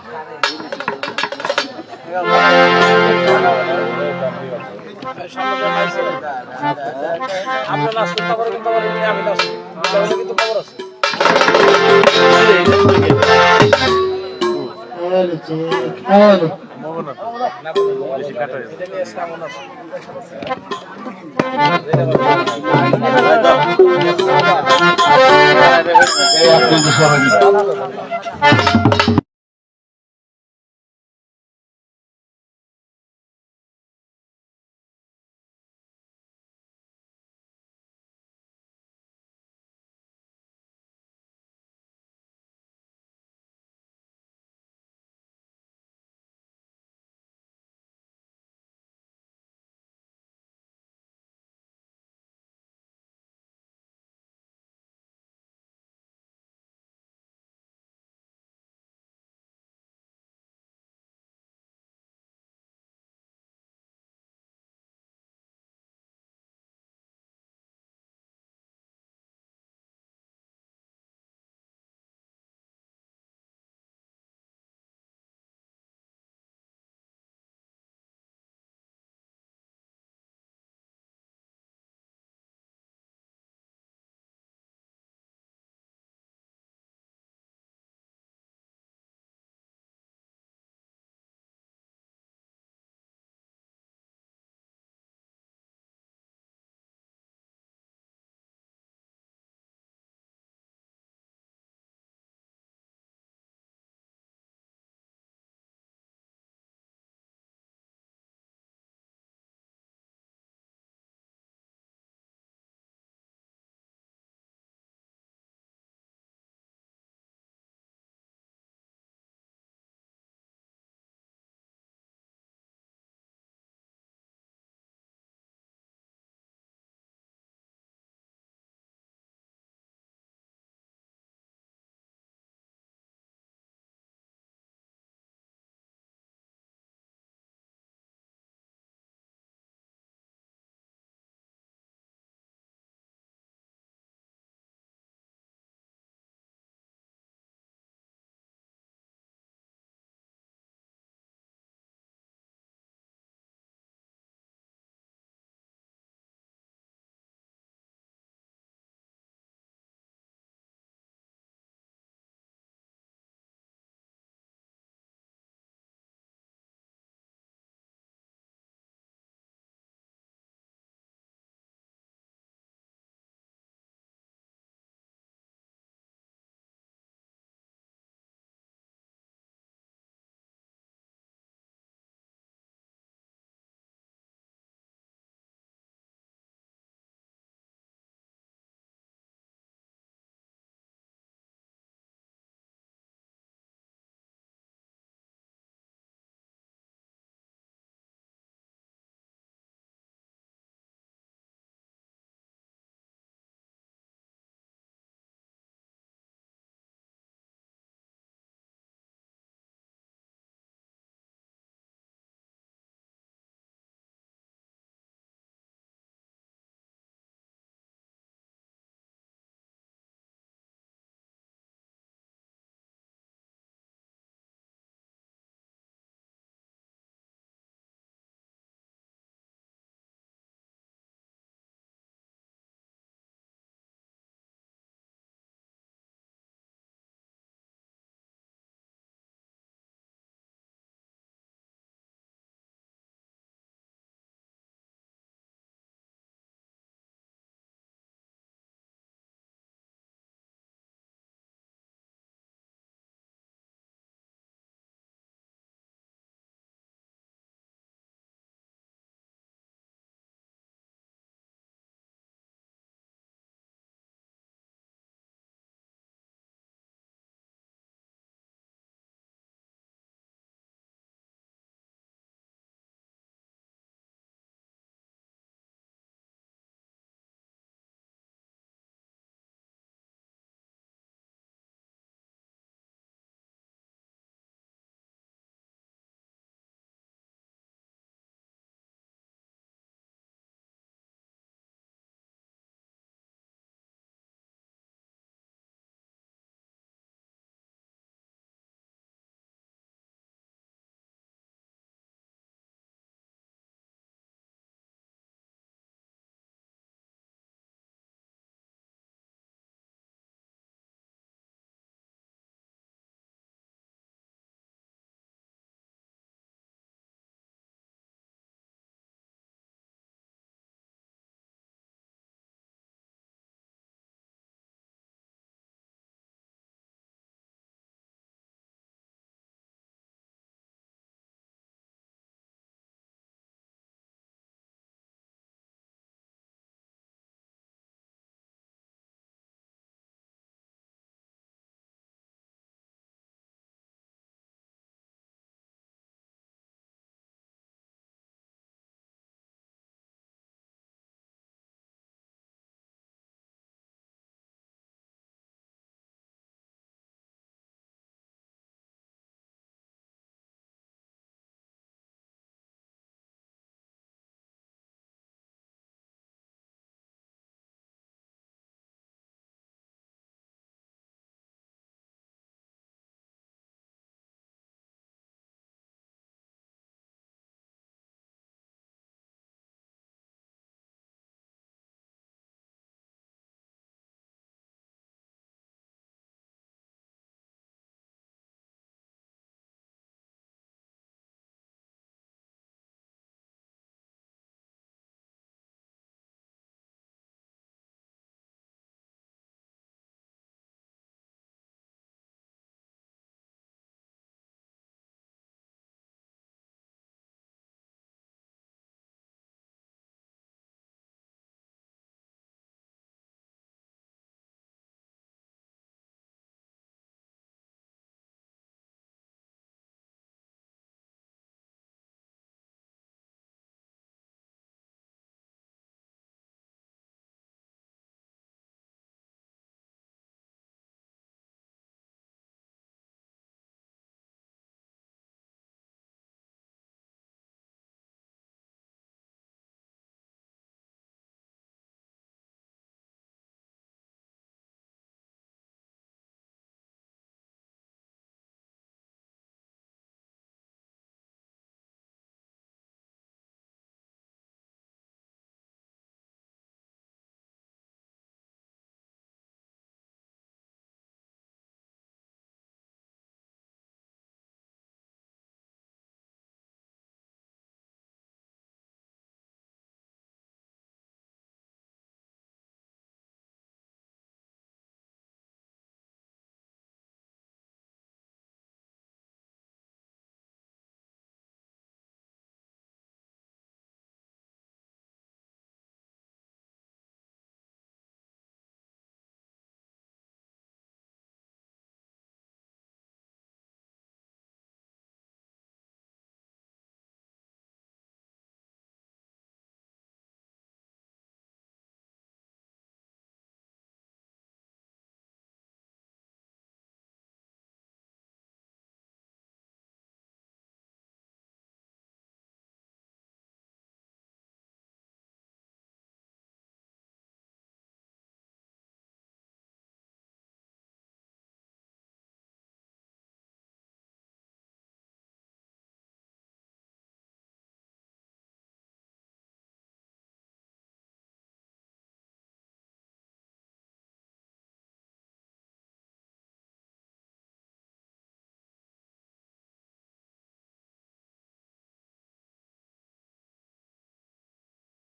আপনার নাচ করতে পারবেন কিন্তু আমি নাচ কিন্তু খবর আছে হ্যালো চেক হ্যালো এই আপনাদের সহযোগিতা।